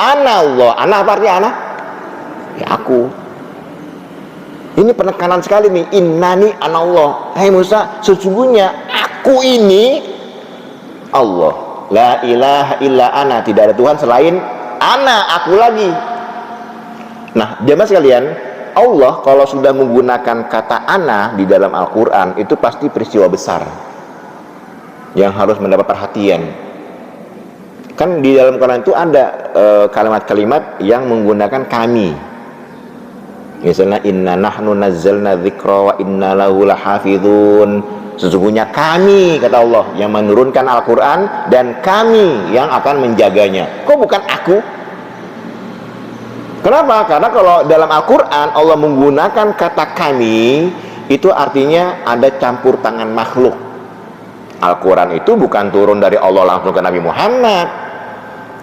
ana Allah. Ana apa artinya ana? Ya aku. Ini penekanan sekali nih. Innani ana Allah. Hai Musa, sesungguhnya aku ini Allah. La ilaha illa ana. Tidak ada Tuhan selain ana, aku lagi. Nah, jemaah sekalian, Allah kalau sudah menggunakan kata ana di dalam Al-Quran, itu pasti peristiwa besar yang harus mendapat perhatian. Kan di dalam Quran itu ada kalimat-kalimat yang menggunakan kami. Misalnya inna nahnu nazzalna dzikra wa inna lahu lahafizun. Sesungguhnya kami, kata Allah, yang menurunkan Al-Quran, dan kami yang akan menjaganya. Kok bukan aku? Kenapa? Karena kalau dalam Al-Quran Allah menggunakan kata kami, itu artinya ada campur tangan makhluk. Al-Quran itu bukan turun dari Allah langsung ke Nabi Muhammad,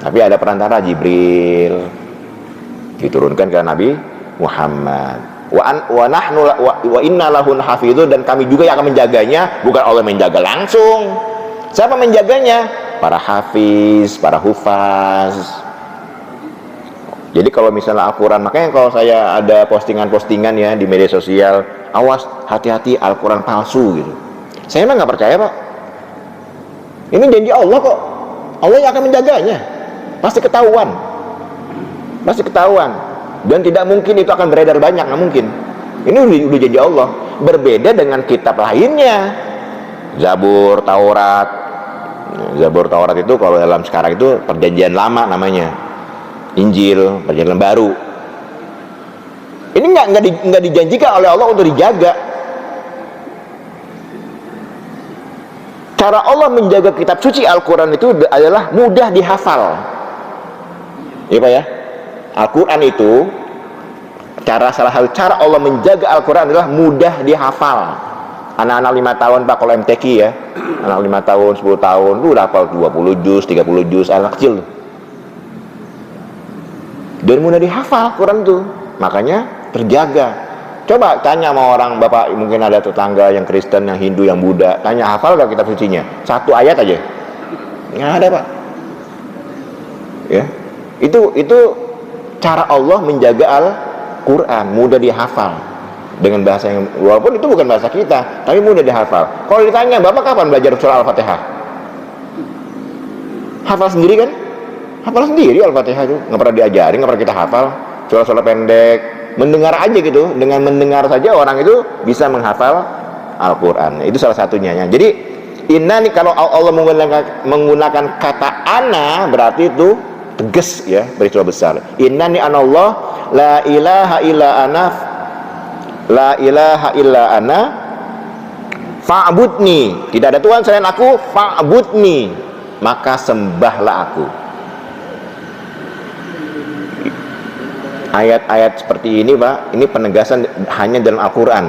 tapi ada perantara Jibril, diturunkan ke Nabi Muhammad. Wa inna lahu hafizun, dan kami juga yang akan menjaganya. Bukan Allah menjaga langsung. Siapa menjaganya? Para hafiz, para hufaz. Jadi kalau misalnya Al-Quran, makanya kalau saya ada postingan-postingan ya di media sosial, awas, hati-hati Al-Quran palsu gitu. Saya emang nggak percaya Pak. Ini janji Allah kok. Allah yang akan menjaganya. Pasti ketahuan. Pasti ketahuan. Dan tidak mungkin itu akan beredar banyak, nggak mungkin. Ini udah janji Allah. Berbeda dengan kitab lainnya. Zabur, Taurat. Zabur, Taurat itu kalau dalam sekarang itu perjanjian lama namanya. Injil, perjanjian baru. Ini nggak dijanjikan oleh Allah untuk dijaga. Cara Allah menjaga kitab suci Al-Quran itu adalah mudah dihafal. Iya Pak ya? Al-Quran itu salah satu cara Allah menjaga Al-Quran adalah mudah dihafal. Anak-anak 5 tahun Pak, kalau MTQ ya, anak 5 tahun, 10 tahun lu udah hafal 20 juz, 30 juz, anak kecil. Dan mudah dihafal Quran tuh, makanya terjaga. Coba tanya sama orang, Bapak mungkin ada tetangga yang Kristen, yang Hindu, yang Buddha, tanya hafal gak kitab sucinya? 1 ayat aja nggak ada Pak ya. Itu cara Allah menjaga Al-Quran, mudah dihafal dengan bahasa yang, walaupun itu bukan bahasa kita, tapi mudah dihafal. Kalau ditanya, Bapak kapan belajar surah Al-Fatihah? Hafal sendiri kan? Hafal sendiri Al-Fatihah itu, nggak pernah diajarin, nggak pernah kita hafal. Surah-surah pendek, mendengar aja gitu. Dengan mendengar saja orang itu bisa menghafal Al-Quran. Itu salah satunya ya. Jadi inna nih, kalau Allah menggunakan kata ana, berarti itu tegas ya, peristiwa besar. Inna ni anallah la ilaha illa ana, la ilaha illa ana fa'budni, tidak ada Tuhan selain aku, fa'budni, maka sembahlah aku. Ayat-ayat seperti ini Pak, ini penegasan hanya dalam Al-Quran.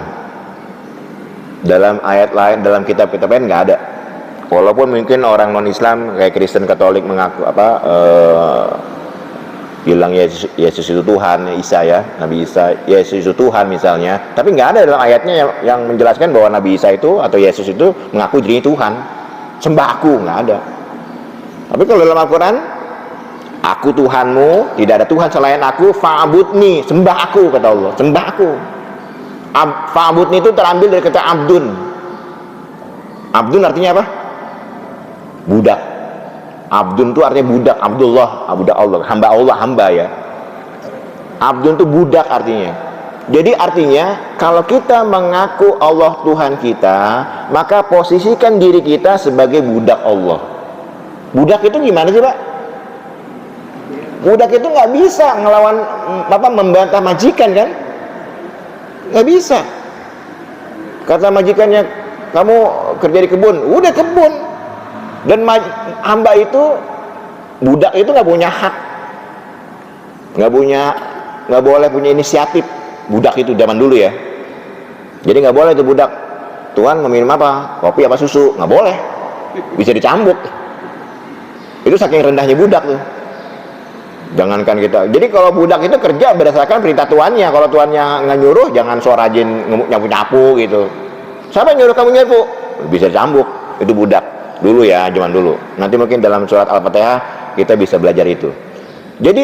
Dalam ayat lain, dalam kitab-kitab lain nggak ada. Walaupun mungkin orang non-Islam kayak Kristen, Katolik mengaku bilang Yesus itu Tuhan, Isa ya, Nabi Isa, Yesus itu Tuhan misalnya. Tapi nggak ada dalam ayatnya yang menjelaskan bahwa Nabi Isa itu atau Yesus itu mengaku dirinya Tuhan. Sembah aku, nggak ada. Tapi kalau dalam Al-Quran, aku Tuhanmu, tidak ada Tuhan selain aku, fa'budni, sembah aku, kata Allah, sembah aku. Fa'budni itu terambil dari kata abdun. Abdun artinya apa? Budak. Abdun itu artinya budak, Abdullah, budak Allah, hamba Allah, hamba ya. Abdun itu budak artinya. Jadi artinya kalau kita mengaku Allah Tuhan kita, maka posisikan diri kita sebagai budak Allah. Budak itu gimana sih Pak? Budak itu nggak bisa ngelawan membantah majikan kan? Nggak bisa. Kata majikannya, kamu kerja di kebun, udah kebun. Dan hamba itu, budak itu nggak punya hak, nggak boleh punya inisiatif. Budak itu zaman dulu ya. Jadi nggak boleh itu budak. Tuhan meminum apa? Kopi apa susu? Nggak boleh. Bisa dicambuk. Itu saking rendahnya budak tuh. Jangankan kita. Jadi kalau budak itu kerja berdasarkan perintah tuannya. Kalau tuannya nggak nyuruh, jangan so rajin nyapu-nyapu gitu. Siapa yang nyuruh kamu nyapu? Bisa dicambuk. Itu budak dulu ya, zaman dulu. Nanti mungkin dalam surat Al-Fatihah kita bisa belajar itu. Jadi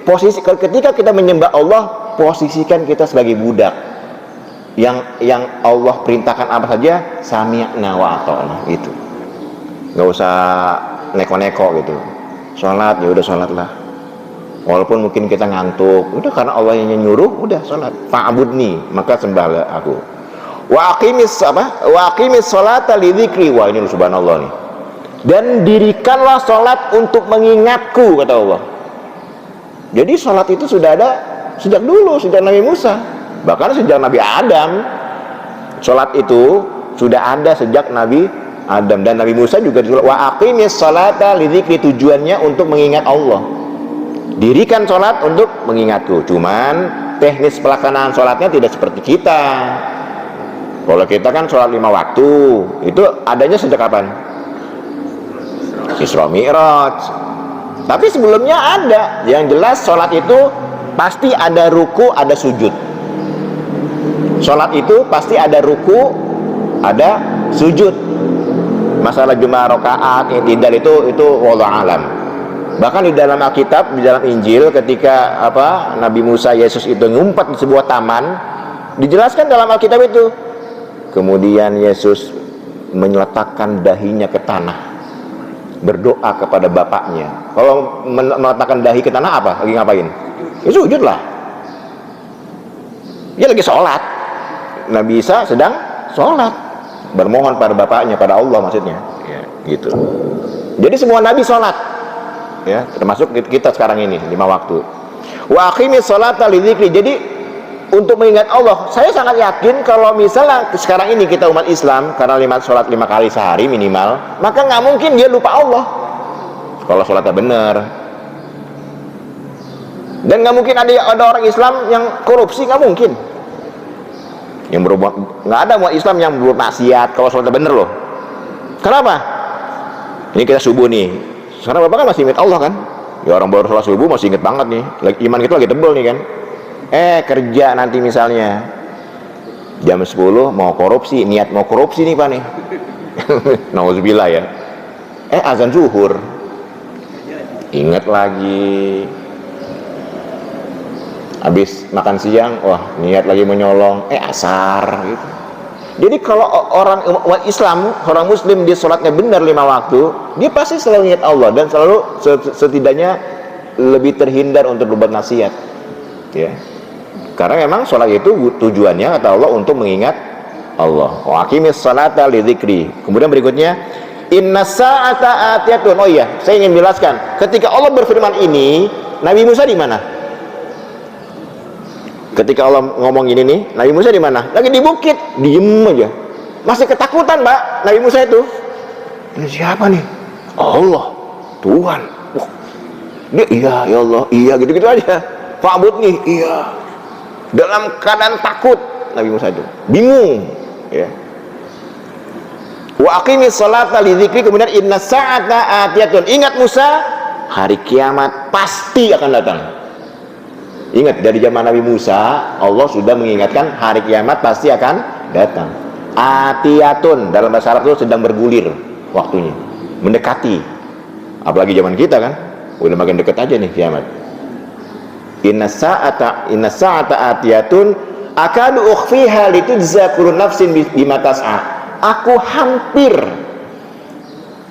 posisi ketika kita menyembah Allah, posisikan kita sebagai budak. Yang Allah perintahkan apa saja, sami'na wa ata'na, itu. Nggak usah neko-neko gitu. Sholat ya udah sholat lah. Walaupun mungkin kita ngantuk, udah karena Allah yang nyuruh, udah sholat. Fa'budni, maka sembahlah aku. Wa aqimis sholata li dzikri. Wah, ini subhanallah nih. Dan dirikanlah sholat untuk mengingatku, kata Allah. Jadi sholat itu sudah ada sejak dulu, sejak Nabi Musa, bahkan sejak Nabi Adam. Sholat itu sudah ada sejak Nabi Adam, dan Nabi Musa juga disuruh wa aqimis sholata li dzikri, tujuannya untuk mengingat Allah. Dirikan sholat untuk mengingatku. Cuman teknis pelaksanaan sholatnya tidak seperti kita. Kalau kita kan sholat 5 waktu, itu adanya sejak kapan? Isra Mi'raj. Tapi sebelumnya ada. Yang jelas sholat itu pasti ada ruku, ada sujud. Sholat itu pasti ada ruku, ada sujud. Masalah jumlah rakaat, i'tidal itu wallahu alam. Bahkan di dalam Alkitab, di dalam Injil, ketika Nabi Musa Yesus itu ngumpat di sebuah taman, dijelaskan dalam Alkitab itu. Kemudian Yesus meletakkan dahinya ke tanah, berdoa kepada bapaknya. Kalau meletakkan dahi ke tanah apa? Lagi ngapain? Ya sujud lah. Dia lagi sholat. Nabi Isa sedang sholat, bermohon pada bapaknya, pada Allah maksudnya. Ya, gitu. Jadi semua nabi sholat, ya, termasuk kita sekarang ini 5 waktu. Wa aqimis sholata lidzikri. Jadi untuk mengingat Allah, saya sangat yakin kalau misalnya sekarang ini kita umat Islam, karena sholat 5 kali sehari minimal, maka nggak mungkin dia lupa Allah kalau sholatnya benar. Dan nggak mungkin ada orang Islam yang korupsi, nggak mungkin. Yang berbuat, nggak ada umat Islam yang berbuat maksiat kalau sholatnya benar loh. Kenapa? Ini kita subuh nih, sekarang bapak kan masih ingat Allah kan? Ya orang baru sholat subuh masih ingat banget nih, iman kita lagi tebel nih kan. Kerja nanti misalnya jam 10 mau korupsi, niat mau korupsi nih pak nih. Nauzubillah ya. Azan zuhur, ingat lagi. Habis makan siang, wah niat lagi menyolong, asar gitu. Jadi kalau orang umat Islam, orang Muslim dia sholatnya benar 5 waktu, dia pasti selalu ingat Allah dan selalu setidaknya lebih terhindar untuk berbuat maksiat, ya. Karena memang sholat itu tujuannya kata Allah untuk mengingat Allah. Wa aqimis sholata lidzikri. Kemudian berikutnya, inna sa'ata atiyatun. Oh iya, saya ingin jelaskan. Ketika Allah berfirman ini, Nabi Musa di mana? Ketika Allah ngomong ini nih, Nabi Musa di mana? Lagi di bukit, diem aja. Masih ketakutan, Mbak, Nabi Musa itu. Ini siapa nih? Allah, Tuhan. Wah, dia iya, ya Allah, iya gitu-gitu aja. Fa'bud nih, iya. Dalam keadaan takut Nabi Musa itu, bingung, ya. Wa aqimis sholata lidzikri. Kemudian inna sa'ata atiyatun. Ingat Musa, hari kiamat pasti akan datang. Ingat, dari zaman Nabi Musa Allah sudah mengingatkan hari kiamat pasti akan datang. Atiyatun dalam bahasa Arab itu sedang bergulir waktunya, mendekati. Apalagi zaman kita kan udah makin dekat aja nih kiamat. Inna sa'ata atiyatun akadu ukhfiha litujza kullu nafsin bima tas'a. Aku hampir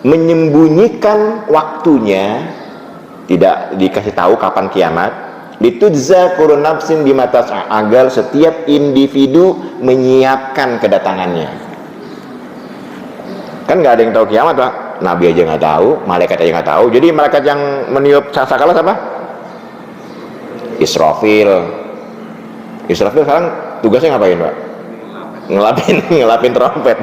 menyembunyikan waktunya, tidak dikasih tahu kapan kiamat. Litujza kullu nafsin bima tas'a, agar setiap individu menyiapkan kedatangannya. Kan nggak ada yang tahu kiamat, Pak. Nabi aja nggak tahu, malaikat aja nggak tahu. Jadi malaikat yang meniup sangkakala siapa? Israfil. Israfil sekarang tugasnya ngapain, Pak? Ngelapin trompet.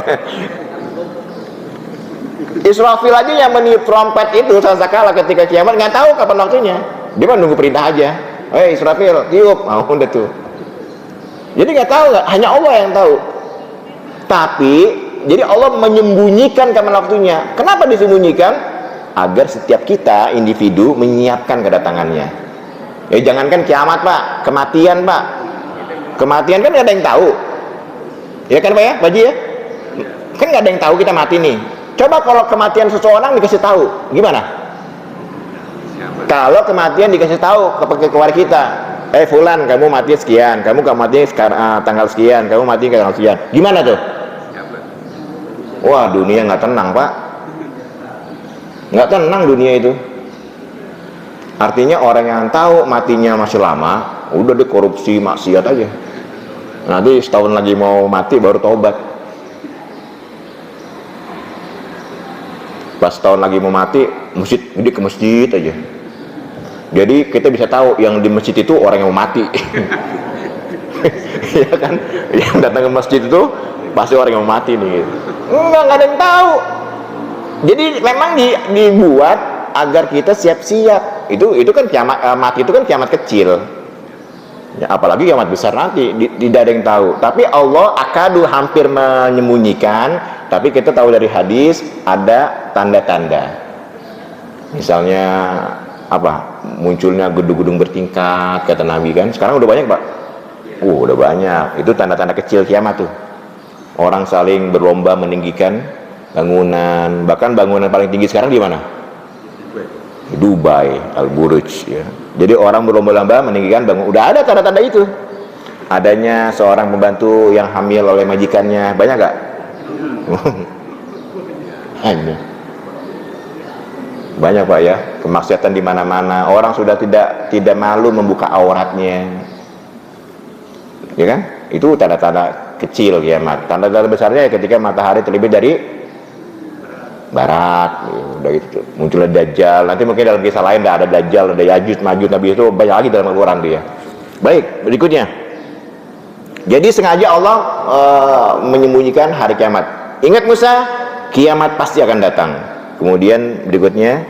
Israfil aja yang meniup trompet itu sangkakala ketika kiamat nggak tahu kapan waktunya. Dia mah nunggu perintah aja. Israfil, tiup, udah tuh. Jadi nggak tahu, hanya Allah yang tahu. Tapi jadi Allah menyembunyikan kapan waktunya. Kenapa disembunyikan? Agar setiap kita individu menyiapkan kedatangannya. Jangankan kiamat, Pak, kematian, Pak. Kematian kan nggak ada yang tahu. Ya kan, Pak ya, Pak Haji ya? Kan nggak ada yang tahu kita mati nih. Coba kalau kematian seseorang dikasih tahu, gimana? Kalau kematian dikasih tahu kepada kita, fulan kamu mati sekian, kamu mati tanggal sekian, kamu mati tanggal sekian, gimana tuh? Wah, dunia nggak tenang, Pak. Nggak tenang dunia itu. Artinya orang yang tahu matinya masih lama, udah deh korupsi maksiat aja. Nanti setahun lagi mau mati baru taubat. Pas setahun lagi mau mati, jadi ke masjid aja. Jadi kita bisa tahu yang di masjid itu orang yang mau mati. Ya kan, yang datang ke masjid itu pasti orang yang mau mati nih. Nggak ada yang tahu. Jadi memang dibuat agar kita siap-siap. Itu kan kiamat, mati itu kan kiamat kecil. Ya, apalagi kiamat besar nanti tidak ada yang tahu. Tapi Allah akadu hampir menyembunyikan. Tapi kita tahu dari hadis ada tanda-tanda. Misalnya munculnya gedung-gedung bertingkat kata Nabi kan. Sekarang udah banyak, Pak. Udah banyak. Itu tanda-tanda kecil kiamat tuh. Orang saling berlomba meninggikan bangunan. Bahkan bangunan paling tinggi sekarang di mana? Dubai, Al-Buruj ya. Jadi orang berlomba-lomba meninggikan bangun. Udah ada tanda-tanda itu. Adanya seorang pembantu yang hamil oleh majikannya, banyak gak? Banyak Pak ya, kemaksiatan di mana-mana. Orang sudah tidak malu membuka auratnya. Ya kan? Itu tanda-tanda kecil kiamat. Tanda-tanda besarnya ketika matahari terlebih dari barat, udah gitu munculnya Dajjal. Nanti mungkin dalam kisah lain ada Dajjal, ada Yajuj, Majuj, Nabi itu banyak lagi dalam Al-Quran dia. Baik, berikutnya. Jadi sengaja Allah menyembunyikan hari kiamat. Ingat Musa, kiamat pasti akan datang. Kemudian berikutnya,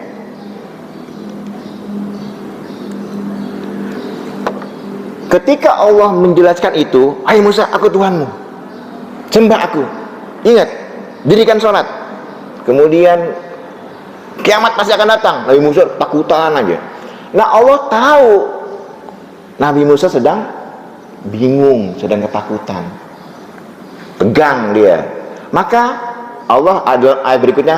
ketika Allah menjelaskan itu, ayo Musa, aku Tuhanmu, sembah aku, ingat, dirikan sholat. Kemudian kiamat pasti akan datang. Nabi Musa takutan aja. Nah Allah tahu Nabi Musa sedang bingung, sedang ketakutan, tegang dia. Maka Allah ada ayat berikutnya,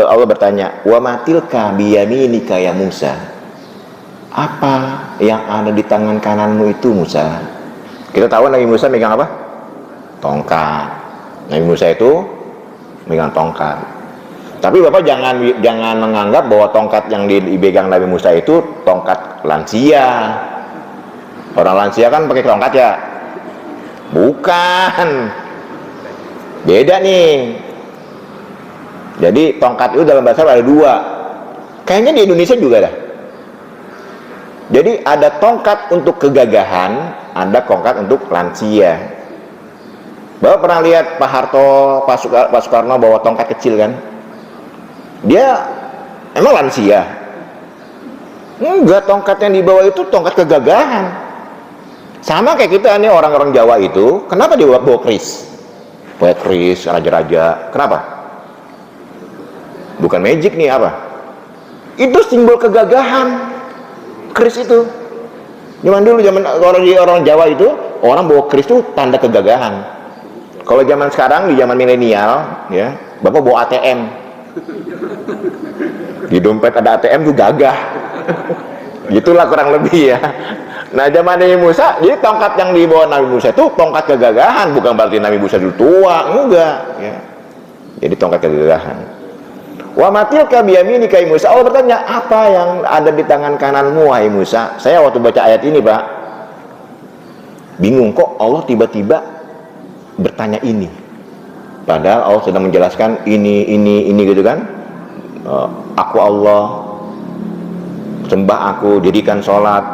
Allah bertanya, wa matilka biyaminika ya Musa, apa yang ada di tangan kananmu itu Musa? Kita tahu Nabi Musa megang apa? Tongkat. Nabi Musa itu megang tongkat. Tapi Bapak jangan menganggap bahwa tongkat yang dipegang Nabi Musa itu tongkat lansia. Orang lansia kan pakai tongkat ya? Bukan. Beda nih. Jadi tongkat itu dalam bahasa Arab ada dua. Kayaknya di Indonesia juga dah. Jadi ada tongkat untuk kegagahan, ada tongkat untuk lansia. Bapak pernah lihat Pak Harto, Pak Soekarno bawa tongkat kecil kan? Dia emang lansia? Enggak, tongkat yang dibawa itu tongkat kegagahan. Sama kayak kita nih orang-orang Jawa itu, kenapa dia bawa keris? Bawa keris, raja-raja, kenapa? Bukan magic nih, apa? Itu simbol kegagahan, keris itu. Zaman dulu, orang Jawa itu, orang bawa keris itu tanda kegagahan. Kalau zaman sekarang, di zaman milenial, ya, Bapak bawa ATM. Di dompet ada ATM tuh gagah. Gitulah kurang lebih ya. Nah zaman Nabi Musa, jadi tongkat yang dibawa Nabi Musa itu tongkat kegagahan, bukan berarti Nabi Musa dulu tua, enggak ya. Jadi tongkat kegagahan. Wa matilka biyaminika ya Musa. Allah bertanya, apa yang ada di tangan kananmu wahai Musa? Saya waktu baca ayat ini Pak, bingung kok Allah tiba-tiba bertanya ini. Padahal Allah sedang menjelaskan ini gitu kan. Aku Allah, sembah aku, dirikan sholat,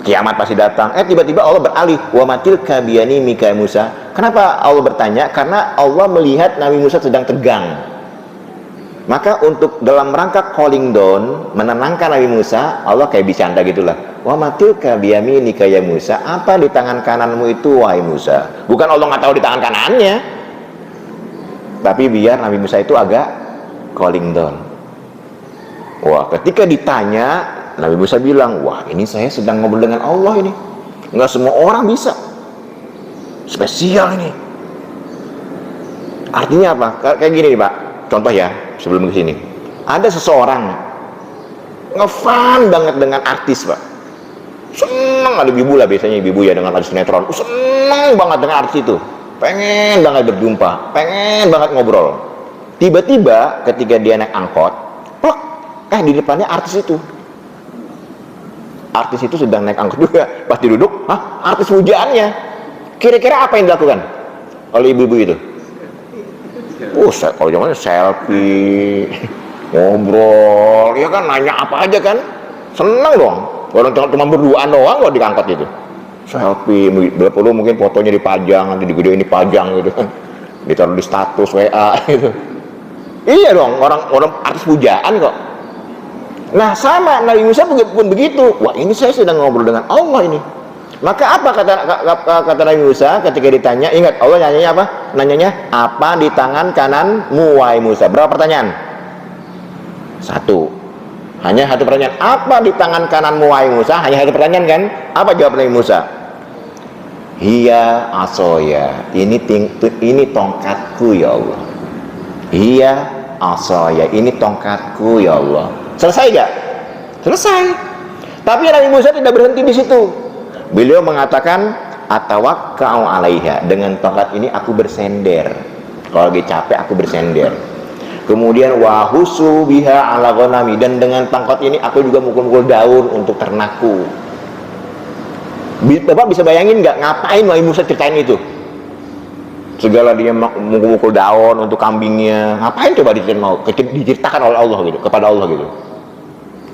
kiamat pasti datang. Tiba-tiba Allah beralih, wa matilka biyaminika ya Musa. Kenapa Allah bertanya? Karena Allah melihat Nabi Musa sedang tegang. Maka untuk dalam rangka calling down, menenangkan Nabi Musa, Allah kayak bercanda gitulah. Wa matilka biyaminika ya Musa, apa di tangan kananmu itu wahai Musa? Bukan Allah nggak tahu di tangan kanannya, tapi biar Nabi Musa itu agak calling down. Wah, ketika ditanya, Nabi Musa bilang, wah ini saya sedang ngobrol dengan Allah ini. Nggak semua orang bisa. Spesial ini. Artinya apa? Kayak gini nih Pak, contoh ya, sebelum ke sini. Ada seseorang ngefan banget dengan artis Pak. Seneng, ada ibu lah biasanya, ibu ya dengan artis sinetron. Seneng banget dengan artis itu. Pengen banget berjumpa, pengen banget ngobrol. Tiba-tiba ketika dia naik angkot, plek, di depannya artis itu. Artis itu sedang naik angkot juga. Pas duduk, artis pujaannya. Kira-kira apa yang dilakukan oleh ibu-ibu itu? Kalau zamannya selfie, ngobrol, ya kan, nanya apa aja kan, seneng dong. Orang cuma berduaan doang kok di angkot itu. Selfie, perlu mungkin fotonya dipajang, nanti digedein dipajang gitu kan, ditaruh di status WA gitu. Iya dong, orang artis pujaan kok. Nah sama Nabi Musa pun begitu. Wah ini saya sedang ngobrol dengan Allah ini. Maka apa kata Nabi Musa ketika ditanya? Ingat Allah nanyanya apa? Nanyanya apa di tangan kananmu wahai Musa? Berapa pertanyaan? Satu. Hanya satu pertanyaan. Apa di tangan kananmu wahai Musa? Hanya satu pertanyaan kan? Apa jawab Nabi Musa? Hiya asoya. Ini tongkatku ya Allah. Hiya asoya. Ini tongkatku ya Allah. Selesai gak? Selesai. Tapi Nabi Musa tidak berhenti di situ. Beliau mengatakan, atawakka'u 'alaiha, dengan tongkat ini aku bersender. Kalau lagi capek aku bersender. Kemudian wahusu biha 'ala ghanami, dan dengan tongkat ini aku juga mukul-mukul daun untuk ternakku. Bapak bisa bayangin nggak ngapain Nabi Musa ceritain itu? Segala dia mukul-mukul daun untuk kambingnya, ngapain coba diceritakan oleh Allah gitu, kepada Allah gitu.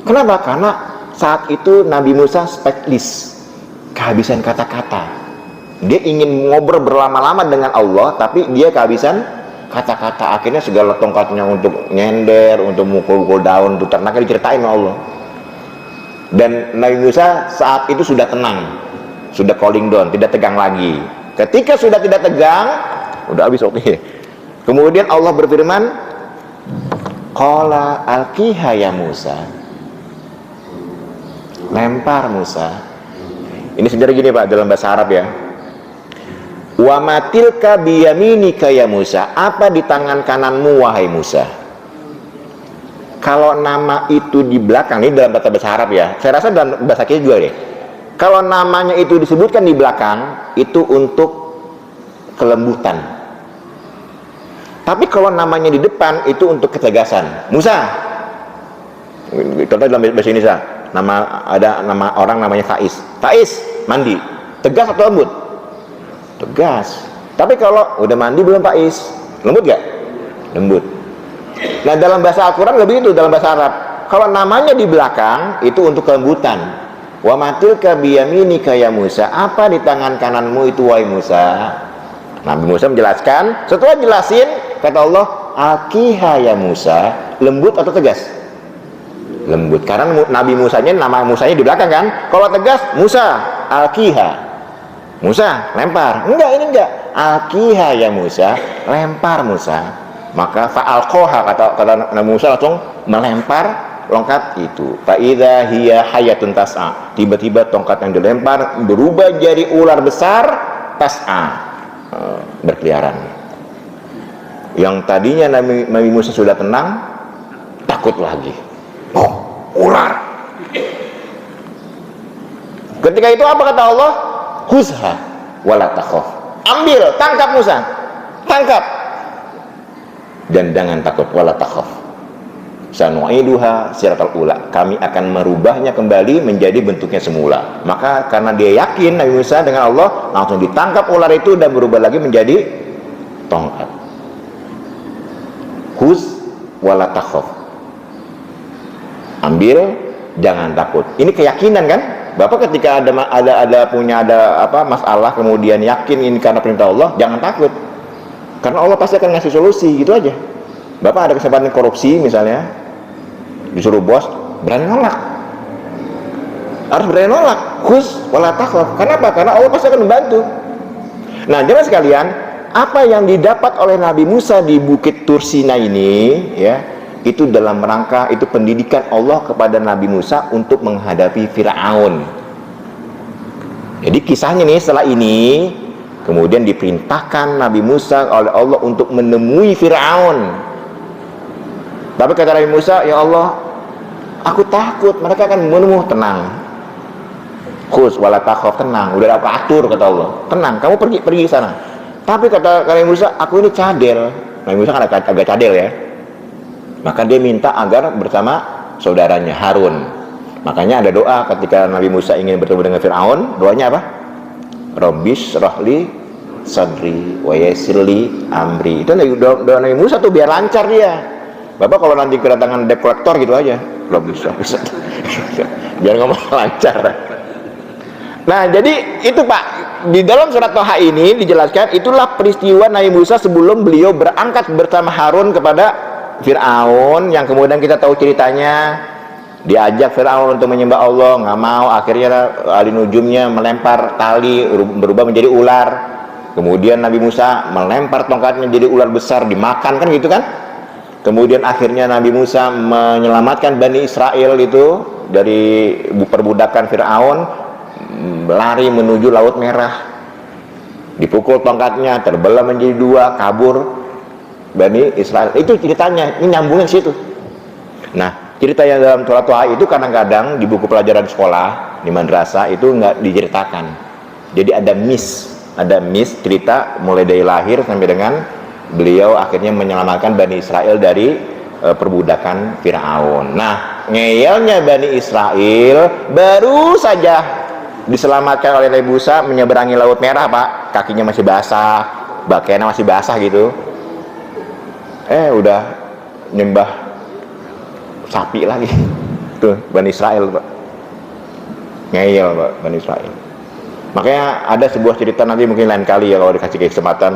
Kenapa? Karena saat itu Nabi Musa speechless, kehabisan kata-kata. Dia ingin ngobrol berlama-lama dengan Allah, tapi dia kehabisan kata-kata. Akhirnya segala tongkatnya untuk nyender, untuk mukul-mukul daun, untuk ternaknya diceritain oleh Allah. Dan Nabi Musa saat itu sudah tenang, sudah cooling down, tidak tegang lagi. Ketika sudah tidak tegang, udah habis waktunya. Kemudian Allah berfirman, qala alqiha ya Musa, lempar Musa. Ini sebenarnya gini Pak, dalam bahasa Arab ya. Wa matilka biyaminika ya Musa, apa di tangan kananmu wahai Musa? Kalau nama itu di belakang, ini dalam bahasa Arab ya, saya rasa dalam bahasa kita juga deh. Kalau namanya itu disebutkan di belakang, itu untuk kelembutan. Tapi kalau namanya di depan, itu untuk ketegasan. Musa, contoh dalam bahasa Indonesia, ada nama orang namanya Faiz. Faiz mandi, tegas atau lembut? Tegas. Tapi kalau udah mandi belum Faiz, lembut gak? Lembut. Nah dalam bahasa Al-Quran lebih itu, dalam bahasa Arab, kalau namanya di belakang itu untuk kelembutan. Wa matilka biyaminika ya Musa, apa di tangan kananmu itu wahai Musa? Nabi Musa menjelaskan. Setelah jelasin, kata Allah, alqiha ya Musa, lembut atau tegas? Lembut. Karena Nabi Musanya, nama Musanya di belakang kan. Kalau tegas, Musa alqiha, Musa lempar. Enggak, ini enggak. Alqiha ya Musa, lempar Musa. Maka fa'alqoha, kata Nabi Musa langsung melempar tongkat itu. Fa'idha hiya hayatun tas'a, tiba-tiba tongkat yang dilempar berubah jadi ular besar, tas'a, berkeliaran. Yang tadinya Nabi Musa sudah tenang, takut lagi. Oh, ular. Ketika itu apa kata Allah? Khuzha wala takhaf, ambil, tangkap Musa, tangkap, dan jangan takut, wala takhaf, sanu'iduha siratal ula, kami akan merubahnya kembali menjadi bentuknya semula. Maka karena dia yakin Nabi Musa dengan Allah, langsung ditangkap ular itu dan berubah lagi menjadi tongkat. Khuz wala takhaf, ambil, jangan takut. Ini keyakinan kan? Bapak ketika ada masalah kemudian yakin ini karena perintah Allah, jangan takut. Karena Allah pasti akan ngasih solusi, gitu aja. Bapak ada kesempatan korupsi misalnya, disuruh bos, berani nolak. Harus berani nolak. Khuz wala takhaf. Kenapa? Karena Allah pasti akan membantu. Nah, jemaah sekalian, apa yang didapat oleh Nabi Musa di Bukit Tursina ini, ya, itu dalam rangka, itu pendidikan Allah kepada Nabi Musa untuk menghadapi Fir'aun. Jadi kisahnya nih, setelah ini kemudian diperintahkan Nabi Musa oleh Allah untuk menemui Fir'aun. Tapi kata Nabi Musa, ya Allah, aku takut mereka akan membunuhmu. Tenang, khuz wala takhaf, tenang, udah aku atur, kata Allah, tenang, kamu pergi ke sana. Tapi kata Nabi Musa, aku ini cadel. Nabi Musa kan agak cadel ya. Maka dia minta agar bersama saudaranya Harun. Makanya ada doa ketika Nabi Musa ingin bertemu dengan Fir'aun, doanya apa? Rabbis rahli sadri wa yassirli amri. Itu doa Nabi Musa tuh biar lancar dia. Bapak kalau nanti kedatangan debt collector gitu aja, Rabbis biar ngomong lancar. Nah, jadi itu Pak, di dalam surat Toha ini dijelaskan itulah peristiwa Nabi Musa sebelum beliau berangkat bersama Harun kepada Fir'aun, yang kemudian kita tahu ceritanya, diajak Fir'aun untuk menyembah Allah, nggak mau, akhirnya ahli nujumnya melempar tali berubah menjadi ular. Kemudian Nabi Musa melempar tongkatnya jadi ular besar, dimakan kan gitu kan. Kemudian akhirnya Nabi Musa menyelamatkan Bani Israel itu dari perbudakan Fir'aun, lari menuju Laut Merah, dipukul tongkatnya, terbelah menjadi dua, kabur Bani Israel. Itu ceritanya, ini nyambungin situ. Nah, Cerita yang dalam surat Thaha itu kadang-kadang di buku pelajaran sekolah di madrasah itu nggak diceritakan. Jadi ada miss cerita mulai dari lahir sampai dengan beliau akhirnya menyelamatkan Bani Israel dari perbudakan Firaun. Nah, ngeyelnya Bani Israel baru saja diselamatkan oleh Nabi Musa menyeberangi Laut Merah, Pak. Kakinya masih basah, pakaiannya masih basah gitu. Udah nyembah sapi lagi. Tuh, Bani Israel, Pak. Ngeyel, Pak, Bani Israel. Makanya ada sebuah cerita, nanti mungkin lain kali ya kalau dikasih kesempatan.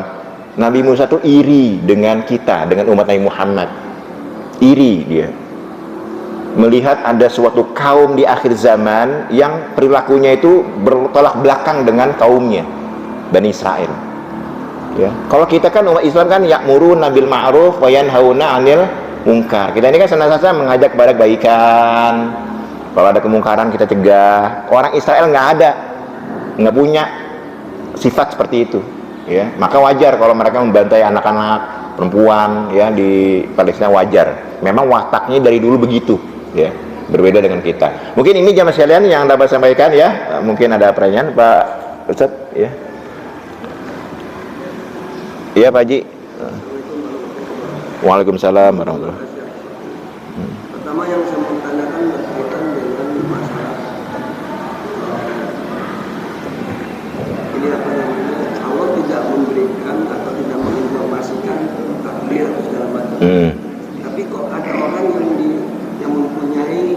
Nabi Musa tuh iri dengan kita, dengan umat Nabi Muhammad. Iri dia. Melihat ada suatu kaum di akhir zaman yang perilakunya itu bertolak belakang dengan kaumnya, Bani Israel. Ya. Kalau kita kan umat Islam kan ya'muruna bil ma'ruf wa yanhauna 'anil munkar. Kita ini kan senantiasa mengajak kepada kebaikan. Kalau ada kemungkaran kita cegah. Orang Israel nggak punya sifat seperti itu, ya. Maka wajar kalau mereka membantai anak-anak, perempuan, ya, di Palestina, wajar. Memang wataknya dari dulu begitu, ya. Berbeda dengan kita. Mungkin ini jamaah sekalian yang dapat sampaikan, ya. Mungkin ada pertanyaan, Pak Ustaz, ya. Iya, Pak Haji. Waalaikumsalam warahmatullahi wabarakatuh. Pertama yang saya mau tanyakan berkaitan dengan masalah ini apa namanya, Allah tidak memberikan atau tidak menginformasikan takdir atau segala macam. Tapi kok ada orang yang mempunyai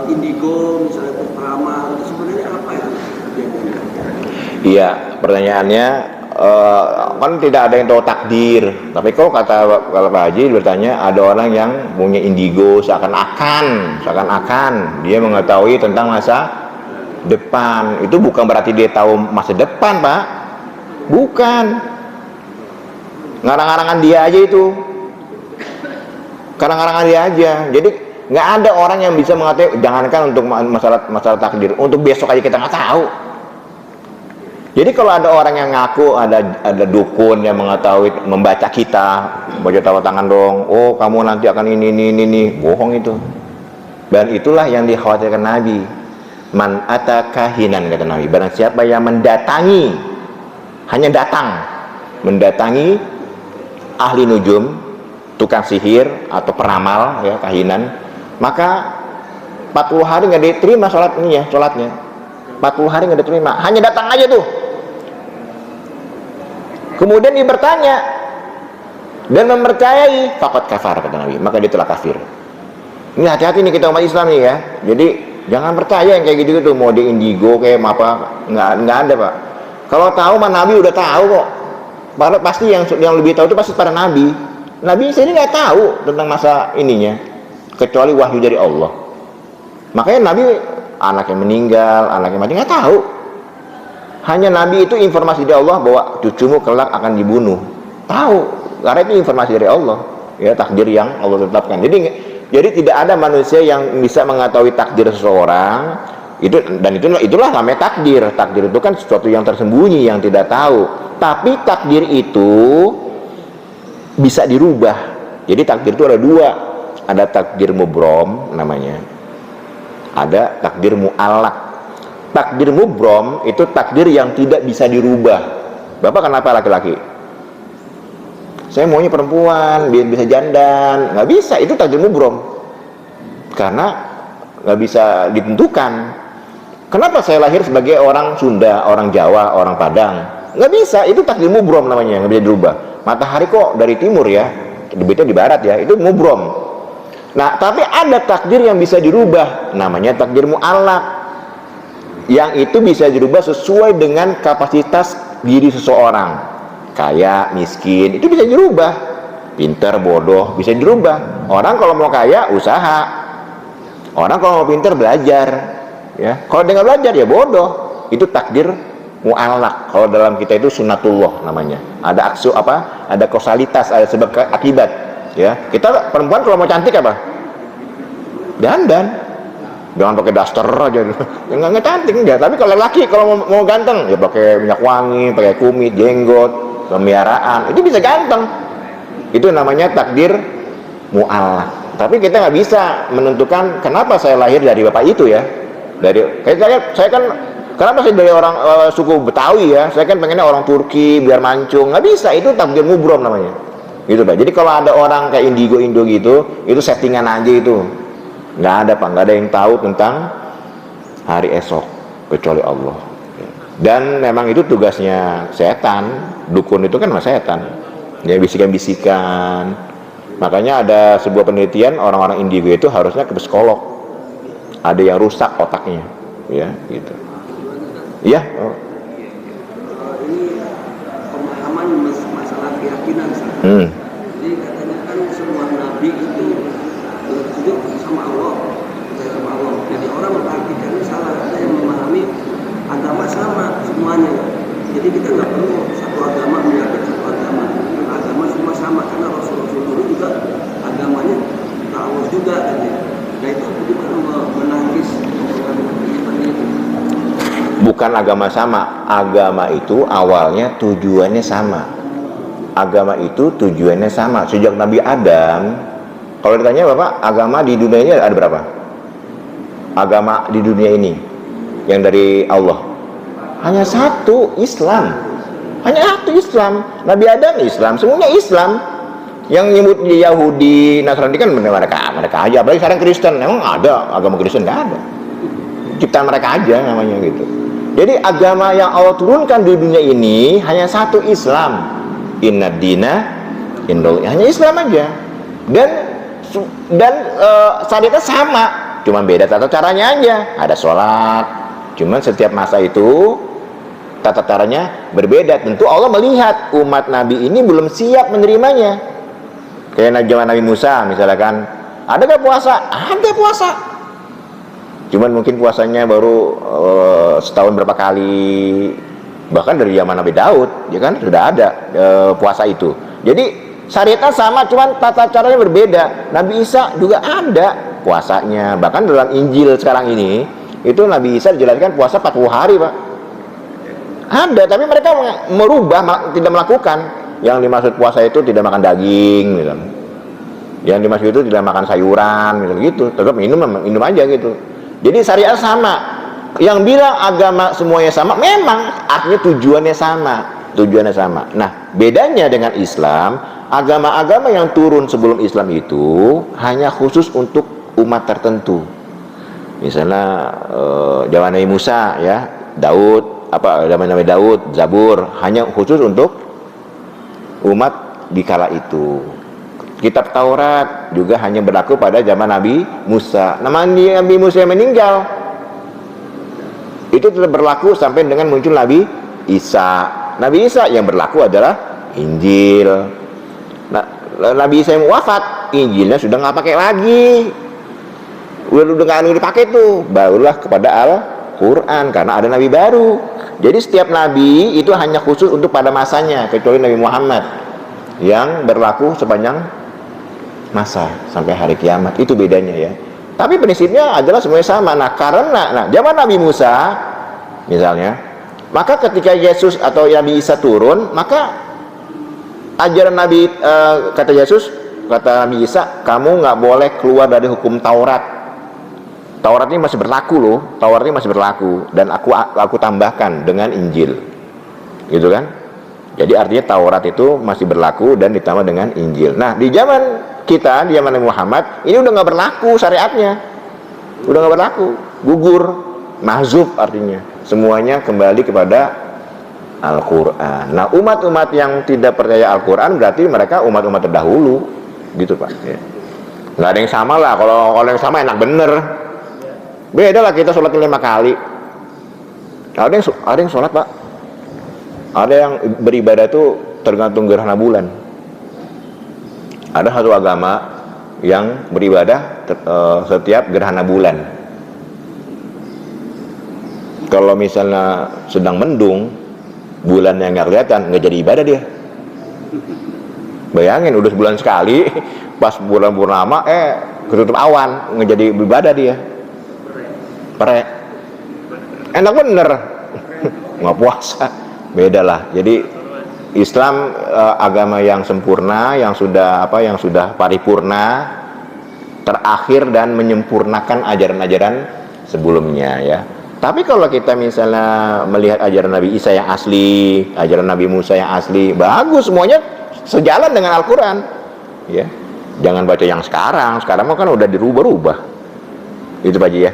indigo misalnya, itu peramal, itu sebenarnya apa itu kejadiannya? Iya, pertanyaannya kan tidak ada yang tahu takdir. Tapi kok kalau Pak Haji bertanya, ada orang yang punya indigo, seakan-akan dia mengetahui tentang masa depan. Itu bukan berarti dia tahu masa depan, Pak. Bukan. Ngarang-ngarangan dia aja itu. Ngarang-ngarangan dia aja. Jadi nggak ada orang yang bisa mengatakan, jangankan untuk masalah takdir, untuk besok aja kita nggak tahu. Jadi kalau ada orang yang ngaku ada dukun yang mengetahui, membaca kita, baca taruh tangan dong, oh kamu nanti akan ini, bohong itu. Dan itulah yang dikhawatirkan Nabi. Man ata kahinan, kata Nabi, barang siapa yang mendatangi, hanya datang, mendatangi ahli nujum, tukang sihir atau peramal, ya, kahinan, maka 40 hari nggak diterima sholatnya. 40 hari nggak diterima, hanya datang aja tuh. Kemudian dia bertanya dan mempercayai, faqad kafar, kata Nabi, maka dia telah kafir. Ini hati-hati nih kita umat Islam nih, ya. Jadi jangan percaya yang kayak gitu-gitu, mau di indigo kayak apa, nggak ada, Pak. Kalau tahu mah Nabi udah tahu kok. Pasti yang lebih tahu itu pasti para nabi. Nabi sendiri nggak tahu tentang masa ininya, kecuali wahyu dari Allah. Makanya Nabi anaknya meninggal, anaknya mati, nggak tahu. Hanya Nabi itu informasi dari Allah bahwa cucumu kelak akan dibunuh. Tahu, karena itu informasi dari Allah, ya, takdir yang Allah tetapkan. Jadi tidak ada manusia yang bisa mengetahui takdir seseorang itu, dan itulah namanya takdir. Takdir itu kan sesuatu yang tersembunyi, yang tidak tahu. Tapi takdir itu bisa dirubah. Jadi takdir itu ada dua, ada takdir mubrom namanya, ada takdir mu'allaq. Takdir mubrom itu takdir yang tidak bisa dirubah. Bapak kenapa laki-laki? Saya maunya perempuan, biar bisa jandan. Nggak bisa, itu takdir mubrom. Karena nggak bisa ditentukan. Kenapa saya lahir sebagai orang Sunda, orang Jawa, orang Padang? Nggak bisa, itu takdir mubrom namanya, nggak bisa dirubah. Matahari kok dari timur ya, terbitnya di barat ya, itu mubrom. Nah, tapi ada takdir yang bisa dirubah, namanya takdir mu'allaq. Yang itu bisa dirubah sesuai dengan kapasitas diri seseorang. Kaya, miskin, itu bisa dirubah. Pinter, bodoh, bisa dirubah. Orang kalau mau kaya, usaha. Orang kalau mau pinter, belajar. Ya, kalau dia nggak belajar, ya bodoh. Itu takdir mu'allaq. Kalau dalam kita itu sunnatullah namanya. Ada ada kausalitas, ada sebab akibat. Ya, kita perempuan kalau mau cantik apa? Dandan. Jangan pakai daster aja, nggak cantik enggak. Tapi kalau laki kalau mau ganteng, ya pakai minyak wangi, pakai kumis, jenggot, pemeliharaan, itu bisa ganteng. Itu namanya takdir mu'allaq. Tapi kita nggak bisa menentukan kenapa saya lahir dari bapak itu ya. Saya kan kenapa saya dari orang suku Betawi ya. Saya kan pengennya orang Turki biar mancung. Nggak bisa, itu takdir mubrom namanya. Gitu Pak. Jadi kalau ada orang kayak Indo gitu, itu settingan aja itu. Nggak ada Pak, nggak ada yang tahu tentang hari esok kecuali Allah. Dan memang itu tugasnya setan. Dukun itu kan mas setan. Ya, bisikan-bisikan. Makanya ada sebuah penelitian orang-orang indigo itu harusnya ke psikolog. Ada yang rusak otaknya, ya gitu. Iya. Oh. Ini pemahaman masalah keyakinan. Jadi katanya kan semua nabi itu hidup sama Allah, percaya sama Allah. Jadi orang memperhatikan salah, ada yang memahami agama sama semuanya. Jadi kita nggak perlu satu agama meyakini satu agama. Agama semua sama karena Rasul dulu juga agamanya Allah juga kan ya. Nah itu bukan menangkis itu. Bukan agama sama, agama itu awalnya tujuannya sama. Agama itu tujuannya sama. Sejak Nabi Adam, kalau ditanya Bapak, agama di dunia ini ada berapa? Agama di dunia ini yang dari Allah hanya satu, Islam. Hanya satu, Islam. Nabi Adam Islam, semuanya Islam. Yang nyebut Yahudi, Nasrani kan mereka aja. Apalagi sekarang Kristen, emang ada agama Kristen? Nggak ada. Ciptaan mereka aja namanya gitu. Jadi agama yang Allah turunkan di dunia ini hanya satu, Islam. Inna dina indallah, hanya Islam aja. Dan syariatnya sama, cuma beda tata caranya aja. Ada sholat, cuman setiap masa itu tata caranya berbeda. Tentu Allah melihat umat Nabi ini belum siap menerimanya. Kayak zaman Nabi Musa misalkan, ada gak puasa? Ada puasa. Cuman mungkin puasanya baru setahun berapa kali. Bahkan dari zaman Nabi Daud, ya kan sudah ada puasa itu. Jadi syariatnya sama, cuman tata caranya berbeda. Nabi Isa juga ada puasanya. Bahkan dalam Injil sekarang ini, itu Nabi Isa dijelaskan puasa 40 hari Pak. Ada, tapi mereka merubah, tidak melakukan. Yang dimaksud puasa itu tidak makan daging misalnya. Yang dimaksud itu tidak makan sayuran misalnya gitu. Tetap minum aja gitu. Jadi syariat sama. Yang bilang agama semuanya sama, memang artinya tujuannya sama. Nah, bedanya dengan Islam, agama-agama yang turun sebelum Islam itu hanya khusus untuk umat tertentu. Misalnya zaman Nabi Musa ya, Daud, zaman Nabi Daud, Zabur, hanya khusus untuk umat di kala itu. Kitab Taurat juga hanya berlaku pada zaman Nabi Musa. Nabi Musa yang meninggal itu tetap berlaku sampai dengan muncul Nabi Isa. Nabi Isa yang berlaku adalah Injil. Nah, Nabi Isa yang wafat, Injilnya sudah nggak pakai lagi. Udah nggak dipakai tuh, barulah kepada Al-Quran karena ada Nabi baru. Jadi setiap Nabi itu hanya khusus untuk pada masanya, kecuali Nabi Muhammad yang berlaku sepanjang masa sampai hari kiamat. Itu bedanya ya. Tapi prinsipnya adalah semuanya sama. Nah karena zaman Nabi Musa misalnya, maka ketika Yesus atau Nabi Isa turun, maka ajaran Nabi kata Yesus, kata Nabi Isa, kamu nggak boleh keluar dari hukum Taurat. Taurat ini masih berlaku loh, Taurat ini masih berlaku, dan aku tambahkan dengan Injil, gitu kan? Jadi artinya Taurat itu masih berlaku dan ditambah dengan Injil. Nah di zaman kita, di zaman Nabi Muhammad, ini udah nggak berlaku syariatnya, udah nggak berlaku, gugur, mahzub artinya, semuanya kembali kepada Al-Quran. Nah umat-umat yang tidak percaya Al-Quran berarti mereka umat-umat terdahulu, gitu Pak. Ya. Nggak ada yang sama lah, kalau yang sama enak bener. Beda lah kita sholat 5 kali. Ada yang sholat Pak, ada yang beribadah itu tergantung gerhana bulan. Ada satu agama yang beribadah setiap gerhana bulan. Kalau misalnya sedang mendung, bulan yang nggak kelihatan, nggak jadi ibadah dia. Bayangin udah sebulan sekali, pas bulan purnama ketutup awan, nggak jadi ibadah dia. Perek, enak bener, nggak puasa, beda lah. Jadi Islam agama yang sempurna, yang sudah paripurna, terakhir dan menyempurnakan ajaran-ajaran sebelumnya ya. Tapi kalau kita misalnya melihat ajaran Nabi Isa yang asli, ajaran Nabi Musa yang asli, bagus, semuanya sejalan dengan Al-Quran ya. Jangan baca yang sekarang kan udah dirubah-rubah itu Pak Haji ya.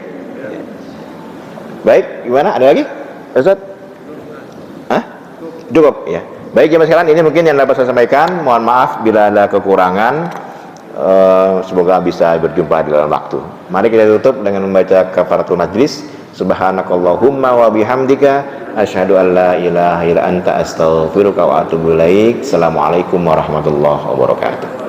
Baik, gimana, ada lagi Ustaz? Hah? Cukup ya. Baik jemaah sekalian, ini mungkin yang dapat saya sampaikan. Mohon maaf bila ada kekurangan. Semoga bisa berjumpa di dalam waktu. Mari kita tutup dengan membaca kafaratul majlis. Subhanakallahumma wa bihamdika asyhadu an la ilaha illa anta astaghfiruka wa atubu ilaik. Assalamualaikum warahmatullahi wabarakatuh.